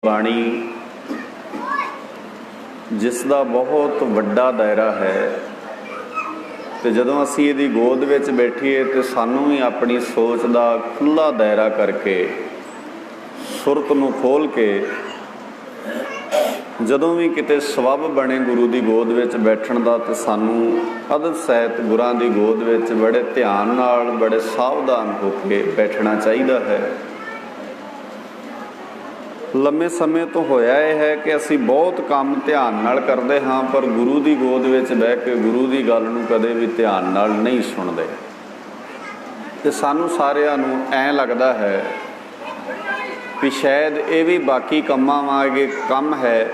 ਬਾਣੀ ਜਿਸ ਦਾ ਬਹੁਤ ਵੱਡਾ ਦਾਇਰਾ ਹੈ ਤੇ ਜਦੋਂ ਅਸੀਂ ਇਹਦੀ ਗੋਦ ਵਿੱਚ ਬੈਠੀਏ ਤੇ ਸਾਨੂੰ ਵੀ ਆਪਣੀ ਸੋਚ ਦਾ ਖੁੱਲ੍ਹਾ ਦਾਇਰਾ ਕਰਕੇ ਸੁਰਤ ਨੂੰ ਖੋਲ੍ਹ ਕੇ ਜਦੋਂ ਵੀ ਕਿਤੇ ਸਬੱਬ ਬਣੇ ਗੁਰੂ ਦੀ ਗੋਦ ਵਿੱਚ ਬੈਠਣ ਦਾ ਤੇ ਸਾਨੂੰ ਅਦਬ ਸਹਿਤ ਗੁਰਾਂ ਦੀ ਗੋਦ ਵਿੱਚ ਬੜੇ ਧਿਆਨ ਨਾਲ ਬੜੇ ਸਾਵਧਾਨ ਹੋ ਕੇ ਬੈਠਣਾ ਚਾਹੀਦਾ ਹੈ। ਲੰਮੇ ਸਮੇਂ ਤੋਂ ਹੋਇਆ ਇਹ ਹੈ ਕਿ ਅਸੀਂ ਬਹੁਤ ਕੰਮ ਧਿਆਨ ਨਾਲ ਕਰਦੇ ਹਾਂ ਪਰ ਗੁਰੂ ਦੀ ਗੋਦ ਵਿੱਚ ਬਹਿ ਕੇ ਗੁਰੂ ਦੀ ਗੱਲ ਨੂੰ ਕਦੇ ਵੀ ਧਿਆਨ ਨਾਲ ਨਹੀਂ ਸੁਣਦੇ ਤੇ ਸਾਨੂੰ ਸਾਰਿਆਂ ਨੂੰ ਐਂ ਲੱਗਦਾ ਹੈ ਵੀ ਸ਼ਾਇਦ ਇਹ ਵੀ ਬਾਕੀ ਕੰਮਾਂ ਵਾਂਗੇ ਕੰਮ ਹੈ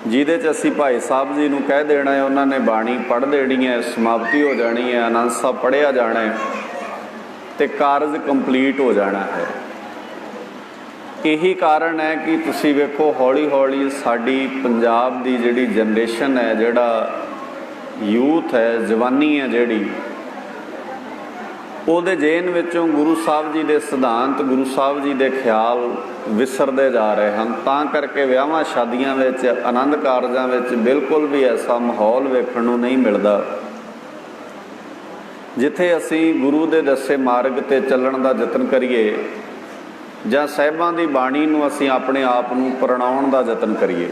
ਜਿਹਦੇ 'ਚ ਅਸੀਂ ਭਾਈ ਸਾਹਿਬ ਜੀ ਨੂੰ ਕਹਿ ਦੇਣਾ ਹੈ, ਉਹਨਾਂ ਨੇ ਬਾਣੀ ਪੜ੍ਹ ਦੇਣੀ ਹੈ, ਸਮਾਪਤੀ ਹੋ ਜਾਣੀ ਹੈ, ਆਨੰਦ ਸਾਹਿਬ ਪੜ੍ਹਿਆ ਜਾਣਾ ਹੈ ਤੇ ਕਾਰਜ ਕੰਪਲੀਟ ਹੋ ਜਾਣਾ ਹੈ। ਇਹੀ ਕਾਰਨ ਹੈ ਕਿ ਤੁਸੀਂ ਵੇਖੋ ਹੌਲੀ ਹੌਲੀ ਸਾਡੀ ਪੰਜਾਬ ਦੀ ਜਿਹੜੀ ਜਨਰੇਸ਼ਨ ਹੈ, ਜਿਹੜਾ ਯੂਥ ਹੈ, ਜਵਾਨੀ ਹੈ ਜਿਹੜੀ, ਉਹਦੇ ਜੇਨ ਵਿੱਚੋਂ ਗੁਰੂ ਸਾਹਿਬ ਜੀ ਦੇ ਸਿਧਾਂਤ, ਗੁਰੂ ਸਾਹਿਬ ਜੀ ਦੇ ਖਿਆਲ ਵਿਸਰਦੇ ਜਾ ਰਹੇ ਹਨ। ਤਾਂ ਕਰਕੇ ਵਿਆਹਾਂ ਸ਼ਾਦੀਆਂ ਵਿੱਚ, ਆਨੰਦ ਕਾਰਜਾਂ ਵਿੱਚ ਬਿਲਕੁਲ ਵੀ ਐਸਾ ਮਾਹੌਲ ਵੇਖਣ ਨੂੰ ਨਹੀਂ ਮਿਲਦਾ ਜਿੱਥੇ ਅਸੀਂ ਗੁਰੂ ਦੇ ਦੱਸੇ ਮਾਰਗ 'ਤੇ ਚੱਲਣ ਦਾ ਯਤਨ ਕਰੀਏ ਜਾਂ ਸਾਹਿਬਾਂ ਦੀ ਬਾਣੀ ਨੂੰ ਅਸੀਂ ਆਪਣੇ ਆਪ ਨੂੰ ਪ੍ਰਣਾਉਣ ਦਾ ਯਤਨ ਕਰੀਏ।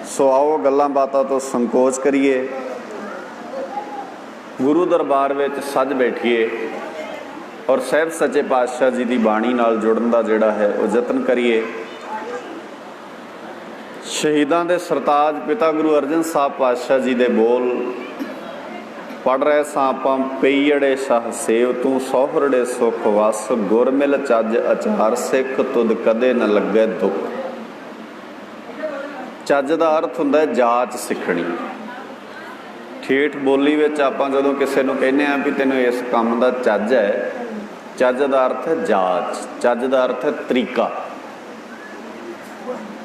ਸੋ ਆਓ ਗੱਲਾਂ ਬਾਤਾਂ ਤੋਂ ਸੰਕੋਚ ਕਰੀਏ, ਗੁਰੂ ਦਰਬਾਰ ਵਿੱਚ ਸੱਜ ਬੈਠੀਏ ਔਰ ਸਾਹਿਬ ਸੱਚੇ ਪਾਤਸ਼ਾਹ ਜੀ ਦੀ ਬਾਣੀ ਨਾਲ ਜੁੜਨ ਦਾ ਜਿਹੜਾ ਹੈ ਉਹ ਯਤਨ ਕਰੀਏ। ਸ਼ਹੀਦਾਂ ਦੇ ਸਰਤਾਜ ਪਿਤਾ ਗੁਰੂ ਅਰਜਨ ਸਾਹਿਬ ਪਾਤਸ਼ਾਹ ਜੀ ਦੇ ਬੋਲ ਪੜ੍ਹ ਰਹੇ ਸਾਂ ਆਪਾਂ। ਪਈੜੇ ਸਹ ਸੇਵ ਤੂੰ ਸੋਹਰੜੇ ਸੁਖ ਵਸ, ਗੁਰ ਮਿਲ ਚੱਜ ਅਚਾਰ ਸਿੱਖ ਤੁਧ ਕਦੇ ਨ ਲੱਗੇ ਦੁੱਖ। ਚੱਜ ਦਾ ਅਰਥ ਹੁੰਦਾ ਹੈ ਜਾਚ ਸਿੱਖਣੀ। ਠੇਠ ਬੋਲੀ ਵਿੱਚ ਆਪਾਂ ਜਦੋਂ ਕਿਸੇ ਨੂੰ ਕਹਿੰਦੇ ਹਾਂ ਵੀ ਤੈਨੂੰ ਇਸ ਕੰਮ ਦਾ ਚੱਜ ਹੈ, ਚੱਜ ਦਾ ਅਰਥ ਹੈ ਜਾਚ, ਚੱਜ ਦਾ ਅਰਥ ਹੈ ਤਰੀਕਾ।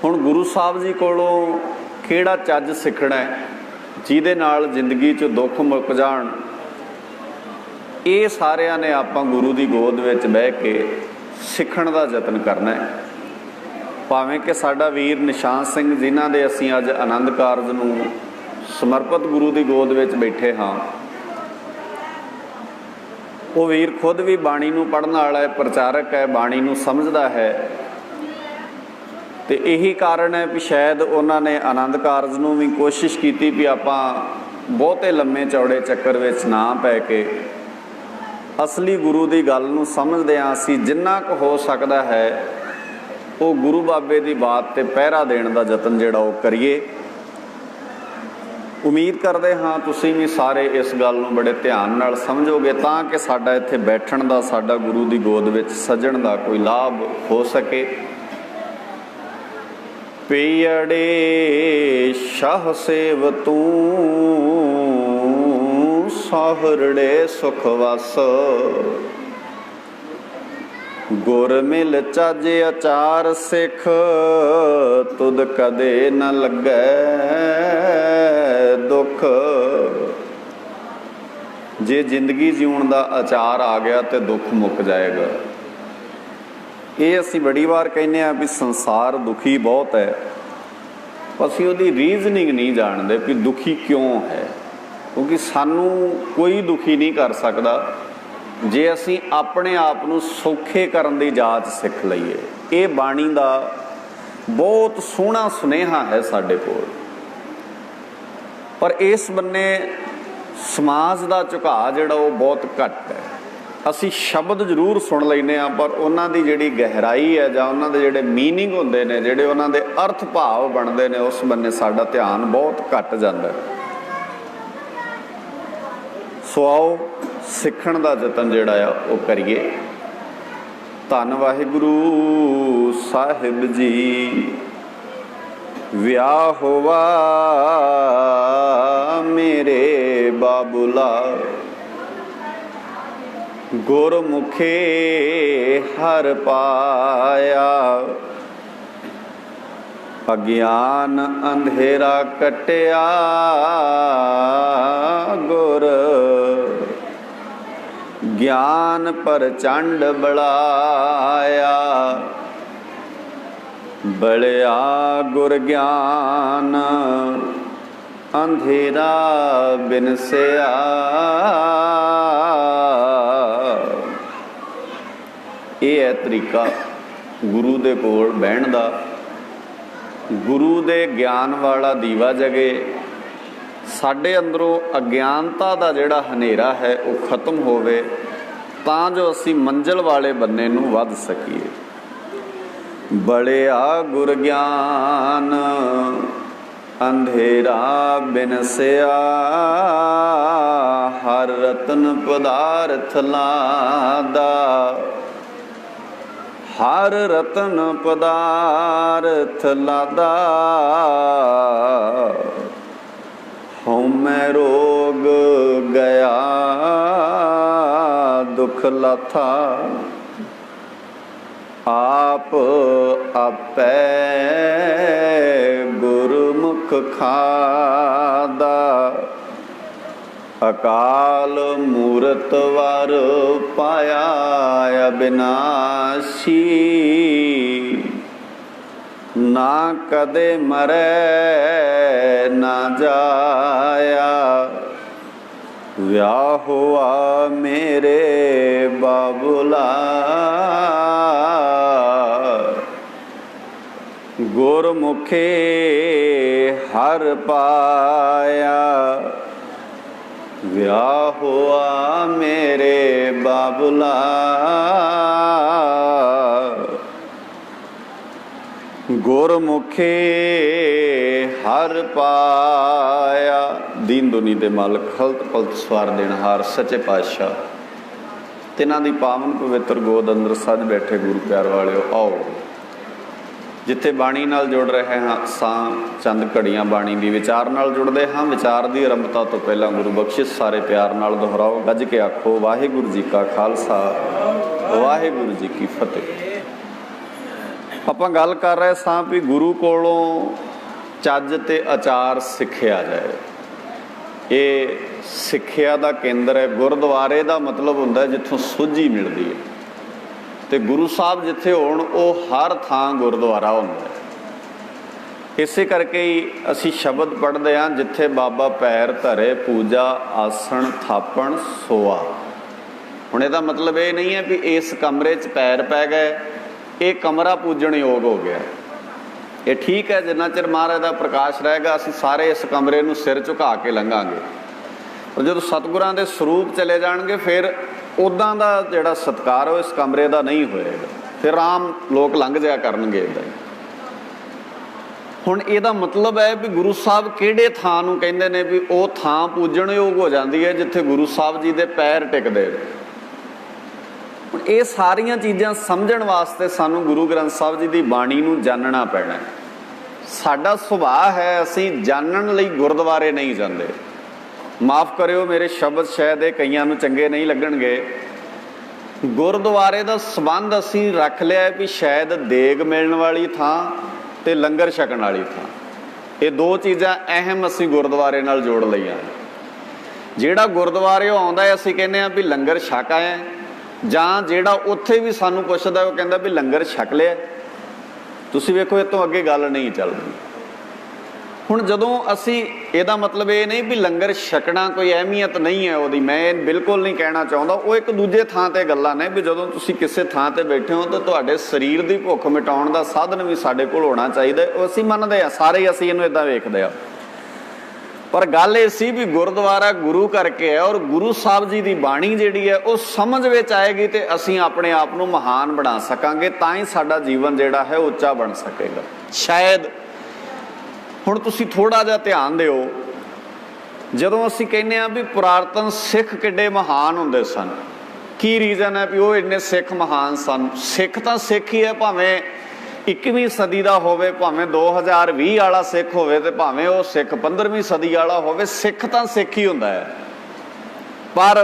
ਹੁਣ ਗੁਰੂ ਸਾਹਿਬ ਜੀ ਕੋਲੋਂ ਕਿਹੜਾ ਚੱਜ ਸਿੱਖਣਾ ਹੈ ਜਿਹਦੇ ਨਾਲ ਜ਼ਿੰਦਗੀ 'ਚ ਦੁੱਖ ਮੁੱਕ ਜਾਣ, ਇਹ ਸਾਰਿਆਂ ਨੇ ਆਪਾਂ ਗੁਰੂ ਦੀ ਗੋਦ ਵਿੱਚ ਬਹਿ ਕੇ ਸਿੱਖਣ ਦਾ ਯਤਨ ਕਰਨਾ ਹੈ। ਭਾਵੇਂ ਕਿ ਸਾਡਾ ਵੀਰ ਨਿਸ਼ਾਨ ਸਿੰਘ ਜਿਨ੍ਹਾਂ ਦੇ ਅਸੀਂ ਅੱਜ ਆਨੰਦ ਕਾਰਜ ਨੂੰ ਸਮਰਪਿਤ ਗੁਰੂ ਦੀ ਗੋਦ ਵਿੱਚ ਬੈਠੇ ਹਾਂ, ਉਹ ਵੀਰ ਖੁਦ ਵੀ ਬਾਣੀ ਨੂੰ ਪੜ੍ਹਨ ਵਾਲਾ ਹੈ, ਪ੍ਰਚਾਰਕ ਹੈ, ਬਾਣੀ ਨੂੰ ਸਮਝਦਾ ਹੈ ਤੇ ਇਹੀ ਕਾਰਨ ਹੈ ਵੀ ਸ਼ਾਇਦ ਉਹਨਾਂ ਨੇ ਆਨੰਦ ਕਾਰਜ ਨੂੰ ਵੀ ਕੋਸ਼ਿਸ਼ ਕੀਤੀ ਵੀ ਆਪਾਂ ਬਹੁਤੇ ਲੰਮੇ ਚੌੜੇ ਚੱਕਰ ਵਿੱਚ ਨਾ ਪੈ ਕੇ ਅਸਲੀ ਗੁਰੂ ਦੀ ਗੱਲ ਨੂੰ ਸਮਝਦੇ ਹਾਂ ਅਸੀਂ ਜਿੰਨਾ ਕੁ ਹੋ ਸਕਦਾ ਹੈ ਉਹ ਗੁਰੂ ਬਾਬੇ ਦੀ ਬਾਤ 'ਤੇ ਪਹਿਰਾ ਦੇਣ ਦਾ ਯਤਨ ਜਿਹੜਾ ਉਹ ਕਰੀਏ। ਉਮੀਦ ਕਰਦੇ ਹਾਂ ਤੁਸੀਂ ਵੀ ਸਾਰੇ ਇਸ ਗੱਲ ਨੂੰ ਬੜੇ ਧਿਆਨ ਨਾਲ ਸਮਝੋਗੇ ਤਾਂ ਕਿ ਸਾਡਾ ਇੱਥੇ ਬੈਠਣ ਦਾ, ਸਾਡਾ ਗੁਰੂ ਦੀ ਗੋਦ ਵਿੱਚ ਸੱਜਣ ਦਾ ਕੋਈ ਲਾਭ ਹੋ ਸਕੇ। ਪਈੜੇ ਸ਼ਾਹ ਸੇਵ ਤੂੰ ਸੋਹਰੜੇ ਸੁਖ ਵਸ, ਗੁਰ ਮਿਲ ਚੱਜ ਅਚਾਰ ਸਿੱਖ ਤੁਧ ਕਦੇ ਨ ਲੱਗੈ ਦੁੱਖ। ਜੇ ਜ਼ਿੰਦਗੀ ਜਿਉਣ ਦਾ ਆਚਾਰ ਆ ਗਿਆ ਤੇ ਦੁੱਖ ਮੁੱਕ ਜਾਏਗਾ। ਇਹ ਅਸੀਂ ਬੜੀ ਵਾਰ ਕਹਿੰਦੇ ਹਾਂ ਵੀ ਸੰਸਾਰ ਦੁਖੀ ਬਹੁਤ ਹੈ, ਅਸੀਂ ਉਹਦੀ ਰੀਜ਼ਨਿੰਗ ਨਹੀਂ ਜਾਣਦੇ ਵੀ ਦੁਖੀ ਕਿਉਂ ਹੈ, ਕਿਉਂਕਿ ਸਾਨੂੰ ਕੋਈ ਦੁਖੀ ਨਹੀਂ ਕਰ ਸਕਦਾ ਜੇ ਅਸੀਂ ਆਪਣੇ ਆਪ ਨੂੰ ਸੌਖੇ ਕਰਨ ਦੀ ਜਾਚ ਸਿੱਖ ਲਈਏ। ਇਹ ਬਾਣੀ ਦਾ ਬਹੁਤ ਸੋਹਣਾ ਸੁਨੇਹਾ ਹੈ ਸਾਡੇ ਕੋਲ, ਪਰ ਇਸ ਬੰਨੇ ਸਮਾਜ ਦਾ ਝੁਕਾਅ ਜਿਹੜਾ ਉਹ ਬਹੁਤ ਘੱਟ ਹੈ। ਅਸੀਂ ਸ਼ਬਦ ਜ਼ਰੂਰ ਸੁਣ ਲੈਂਦੇ ਹਾਂ ਪਰ ਉਹਨਾਂ ਦੀ ਜਿਹੜੀ ਗਹਿਰਾਈ ਹੈ ਜਾਂ ਉਹਨਾਂ ਦੇ ਜਿਹੜੇ ਮੀਨਿੰਗ ਹੁੰਦੇ ਨੇ, ਜਿਹੜੇ ਉਹਨਾਂ ਦੇ ਅਰਥ ਭਾਵ ਬਣਦੇ ਨੇ, ਉਸ ਬੰਨੇ ਸਾਡਾ ਧਿਆਨ ਬਹੁਤ ਘੱਟ ਜਾਂਦਾ। ਸੋ ਆਓ ਸਿੱਖਣ ਦਾ ਯਤਨ ਜਿਹੜਾ ਆ ਉਹ ਕਰੀਏ। ਧੰਨ ਵਾਹਿਗੁਰੂ ਸਾਹਿਬ ਜੀ। ਵਿਆਹ ਹੋਵਾ ਮੇਰੇ ਬਾਬੁਲਾ, ਗੁਰਮੁਖੇ ਹਰ ਪਾਇਆ, ਅਗਿਆਨ ਅੰਧੇਰਾ ਕਟਿਆ, ਗੁਰ ਗਿਆਨ ਪ੍ਰਚੰਡ ਬੜਾਇਆ। बलिया गुर ज्ञान अंधेरा बिनसिया। ये है तरीका गुरु दे कोल बहन दा। गुरु दे ज्ञान वाला दीवा जगे, साडे अंदरों अज्ञानता दा जिहड़ा हनेरा है वो खत्म होवे, तां जो असी मंजिल वाले बन्ने नूं वध सकीए। बलिया गुर ज्ञान अंधेरा बिनसिया, हर रतन पदार्थ लादा। हर रतन पदार्थ लादा, हउमै रोग गया दुख लाथा। आप आपै गुरमुख खादा, अकाल मूरत वर पाया अविनाशी। ना कदे मरै ना जाया, व्याह हुआ मेरे बाबुला। गुरमुखे हर पाया, व्याह हुआ मेरे बाबुला। गुरमुखे हर पाया। दीन दुनी दे मालक खलत पलत सवार देनहार सच्चे पातशाह, तिन्हां दी पावन पवित्र गोद अंदर सज बैठे गुरु प्यार वालिओ, आओ जिथे बाणी नाल जुड़ रहे हाँ सां चंद घड़ियां बाणी दी विचार नाल जुड़दे हाँ। विचार दी आरंभता तो पहला गुरु बख्शिश सारे प्यार नाल दोहराओ, गज के आखो वाहिगुरू जी का खालसा वाहिगुरू जी की फतेह। आपां गल कर रहे सां भी गुरु कोलों ਚੱਜ ते आचार सिक्ख्या जाए। ये सिक्ख्या दा केंद्र है। गुरुद्वारे दा मतलब हुंदा जिथों सुझी मिलदी है, ते गुरु साहब जिथे होण वो हर थां गुरुद्वारा हुंदा है। इसे करके ही असी शब्द पढ़ते हाँ, जिथे बाबा पैर धरे पूजा आसन थापण सोआ। हुण इहदा मतलब ये नहीं है भी इस कमरे च पैर पै गए, ये कमरा पूजण योग हो गया। ये ठीक है, जिन्ना चिर महाराज का प्रकाश रहेगा असी सारे इस कमरे नूं सिर झुका के लंघांगे, पर जो सतगुरां दे स्वरूप चले जाणगे फिर उदां दा जिहड़ा सत्कार हो इस कमरे का नहीं होएगा, फिर आम लोग लंघ जाया करनगे इदां ही। हुण इहदा मतलब है भी गुरु साहब किहड़े थां नूं कहिंदे ने भी वो थां पूजण योग हो जाती है जिथे गुरु साहब जी दे पैर टिकदे। ये सारियां चीज़ां समझण वास्ते सानू गुरु ग्रंथ साहब जी की बाणी नूं जानना पैना। साडा सुभाव है असीं जानण लई गुरुद्वारे नहीं जांदे। माफ़ करियो मेरे शब्द शायद ये कईयां नूं चंगे नहीं लगणगे। गुरुद्वारे दा संबंध असीं रख लिया है भी शायद देग मिलण वाली थां ते लंगर छकण वाली थां। ये दो चीज़ां अहम असीं गुरुद्वारे नाल जोड़ लईआं। जिहड़ा गुरुद्वारे आउंदा है असीं कहने आ भी लंगर छक आए, जां जिहड़ा उत्थे भी सानू पुछदा वो कहंदा भी लंगर छक लिया। तुसीं वेखो इस तों अगे गल नहीं चलदी। हुण जदों असीं इहदा मतलब ये नहीं भी लंगर छकना कोई अहमियत नहीं है उहदी, मैं बिल्कुल नहीं कहना चाहुंदा। वो एक दूजे थां ते गल्लां ने भी जदों तुसीं किसी थां ते बैठे हो तो तुहाडे शरीर दी भुख मिटाउण दा साधन भी साडे कोल होना चाहीदा। वो असीं मनदे आ, सारे असीं इहनूं इदां वेखदे आ। पर गल ये सी भी गुरुद्वारा गुरु करके है और गुरु साहब जी की बाणी जिहड़ी है वो समझ विच आएगी तो असीं अपने आप नूं महान बना सकांगे, तां ही साडा जीवन जिहड़ा है उच्चा बन सकेगा। शायद हुण तुसीं थोड़ा जिहा ध्यान दिओ, जदों असीं कहने आ भी पुरातन सिख किड्डे महान हुंदे सन, की रीजन है भी वो इन्ने सिख महान सन। सिख तां सिख ही है, भावें 21वीं सदी का होवे, भावें 2020 वाला सिख होवे ते भावें वो सिख 15वीं सदी वाला होवे, सिख तां सिख ही हुंदा है। पर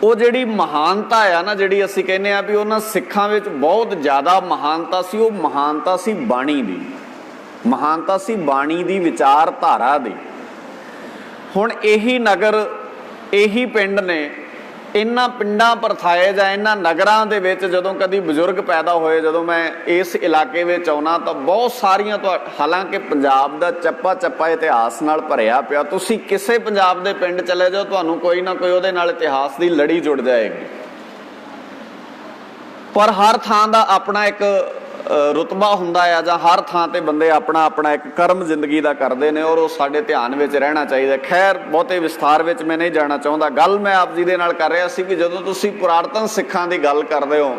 वो जिहड़ी महानता है ना, जिहड़ी असीं कहने आ भी उन्हां सिखां विच बहुत ज़्यादा महानता सी, वो महानता सी बाणी दी, महानता सी बाणी दी विचारधारा दी। हुण यही नगर यही पिंड ने ਇਹਨਾਂ ਪਿੰਡਾਂ ਪਰਥਾਏ ਜਾਂ ਇਹਨਾਂ ਨਗਰਾਂ ਦੇ ਵਿੱਚ ਜਦੋਂ ਕਦੀ ਬਜ਼ੁਰਗ ਪੈਦਾ ਹੋਏ, ਜਦੋਂ ਮੈਂ ਇਸ ਇਲਾਕੇ ਵਿੱਚ ਆਉਣਾ ਤਾਂ ਬਹੁਤ ਸਾਰੀਆਂ ਹਾਲਾਂਕਿ ਪੰਜਾਬ ਦਾ ਚੱਪਾ ਚੱਪਾ ਇਤਿਹਾਸ ਨਾਲ ਭਰਿਆ ਪਿਆ, ਤੁਸੀਂ ਕਿਸੇ ਪੰਜਾਬ ਦੇ ਪਿੰਡ ਚਲੇ ਜਾਓ ਤੁਹਾਨੂੰ ਕੋਈ ਨਾ ਕੋਈ ਉਹਦੇ ਨਾਲ ਇਤਿਹਾਸ ਦੀ ਲੜੀ ਜੁੜ ਜਾਏਗੀ। ਪਰ ਹਰ ਥਾਂ ਦਾ ਆਪਣਾ ਇੱਕ ਰੁਤਬਾ ਹੁੰਦਾ ਆ, ਜਾਂ ਹਰ ਥਾਂ ਤੇ ਬੰਦੇ ਆਪਣਾ ਆਪਣਾ ਇੱਕ ਕਰਮ ਜ਼ਿੰਦਗੀ ਦਾ ਕਰਦੇ ਨੇ, ਔਰ ਉਹ ਸਾਡੇ ਧਿਆਨ ਵਿੱਚ ਰਹਿਣਾ ਚਾਹੀਦਾ। ਖੈਰ ਬਹੁਤੇ ਵਿਸਥਾਰ ਵਿੱਚ ਮੈਂ ਨਹੀਂ ਜਾਣਾ ਚਾਹੁੰਦਾ। ਗੱਲ ਮੈਂ ਆਪ ਜੀ ਦੇ ਨਾਲ ਕਰ ਰਿਹਾ ਸੀ ਕਿ ਜਦੋਂ ਤੁਸੀਂ ਪੁਰਾਤਨ ਸਿੱਖਾਂ ਦੀ ਗੱਲ ਕਰਦੇ ਹੋ,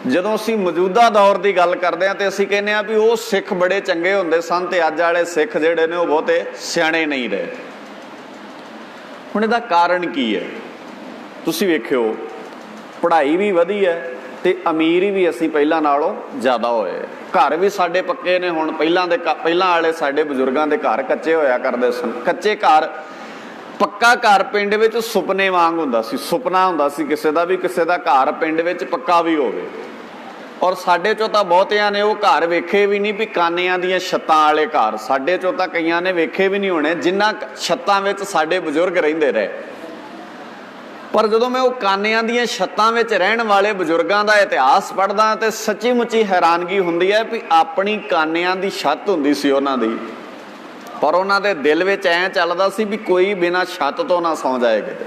ਜਦੋਂ ਅਸੀਂ ਮੌਜੂਦਾ ਦੌਰ ਦੀ ਗੱਲ ਕਰਦੇ ਹਾਂ ਤੇ ਅਸੀਂ ਕਹਿੰਦੇ ਹਾਂ ਵੀ ਉਹ ਸਿੱਖ ਬੜੇ ਚੰਗੇ ਹੁੰਦੇ ਸਨ ਤੇ ਅੱਜ ਵਾਲੇ ਸਿੱਖ ਜਿਹੜੇ ਨੇ ਉਹ ਬਹੁਤੇ ਸਿਆਣੇ ਨਹੀਂ ਰਹੇ। ਹੁਣ ਇਹਦਾ ਕਾਰਨ ਕੀ ਹੈ? ਤੁਸੀਂ ਵੇਖਿਓ, ਪੜ੍ਹਾਈ ਵੀ ਵਧੀਆ ਤੇ ਅਮੀਰੀ ਵੀ ਅਸੀਂ ਪਹਿਲਾਂ ਨਾਲੋਂ ਜ਼ਿਆਦਾ ਹੋਏ। ਘਰ ਵੀ ਸਾਡੇ ਪੱਕੇ ਨੇ ਹੁਣ, ਪਹਿਲਾਂ ਵਾਲੇ ਸਾਡੇ ਬਜ਼ੁਰਗਾਂ ਦੇ ਘਰ ਕੱਚੇ ਹੋਇਆ ਕਰਦੇ ਸਨ। ਕੱਚੇ ਘਰ, ਪੱਕਾ ਘਰ ਪਿੰਡ ਵਿੱਚ ਸੁਪਨੇ ਵਾਂਗ ਹੁੰਦਾ ਸੀ, ਸੁਪਨਾ ਹੁੰਦਾ ਸੀ ਕਿਸੇ ਦਾ ਵੀ ਕਿਸੇ ਦਾ ਘਰ ਪਿੰਡ ਵਿੱਚ ਪੱਕਾ ਵੀ ਹੋਵੇ। ਔਰ ਸਾਡੇ ਚੋਂ ਤਾਂ ਬਹੁਤਿਆਂ ਨੇ ਉਹ ਘਰ ਵੇਖੇ ਵੀ ਨਹੀਂ ਵੀ ਕਾਨਿਆਂ ਦੀਆਂ ਛੱਤਾਂ ਵਾਲੇ ਘਰ, ਸਾਡੇ ਚੋਂ ਤਾਂ ਕਈਆਂ ਨੇ ਵੇਖੇ ਵੀ ਨਹੀਂ ਹੋਣੇ ਜਿਨ੍ਹਾਂ ਛੱਤਾਂ ਵਿੱਚ ਸਾਡੇ ਬਜ਼ੁਰਗ ਰਹਿੰਦੇ ਰਹੇ। ਪਰ ਜਦੋਂ ਮੈਂ ਉਹ ਕਾਨਿਆਂ ਦੀਆਂ ਛੱਤਾਂ ਵਿੱਚ ਰਹਿਣ ਵਾਲੇ ਬਜ਼ੁਰਗਾਂ ਦਾ ਇਤਿਹਾਸ ਪੜ੍ਹਦਾ ਤੇ ਸੱਚੀ ਮੁੱਚੀ ਹੈਰਾਨਗੀ ਹੁੰਦੀ ਹੈ ਵੀ ਆਪਣੀ ਕਾਨਿਆਂ ਦੀ ਛੱਤ ਹੁੰਦੀ ਸੀ ਉਹਨਾਂ ਦੀ, ਪਰ ਉਹਨਾਂ ਦੇ ਦਿਲ ਵਿੱਚ ਐਂ ਚੱਲਦਾ ਸੀ ਵੀ ਕੋਈ ਬਿਨਾਂ ਛੱਤ ਤੋਂ ਨਾ ਸੌਂ ਜਾਏ ਕਿਤੇ।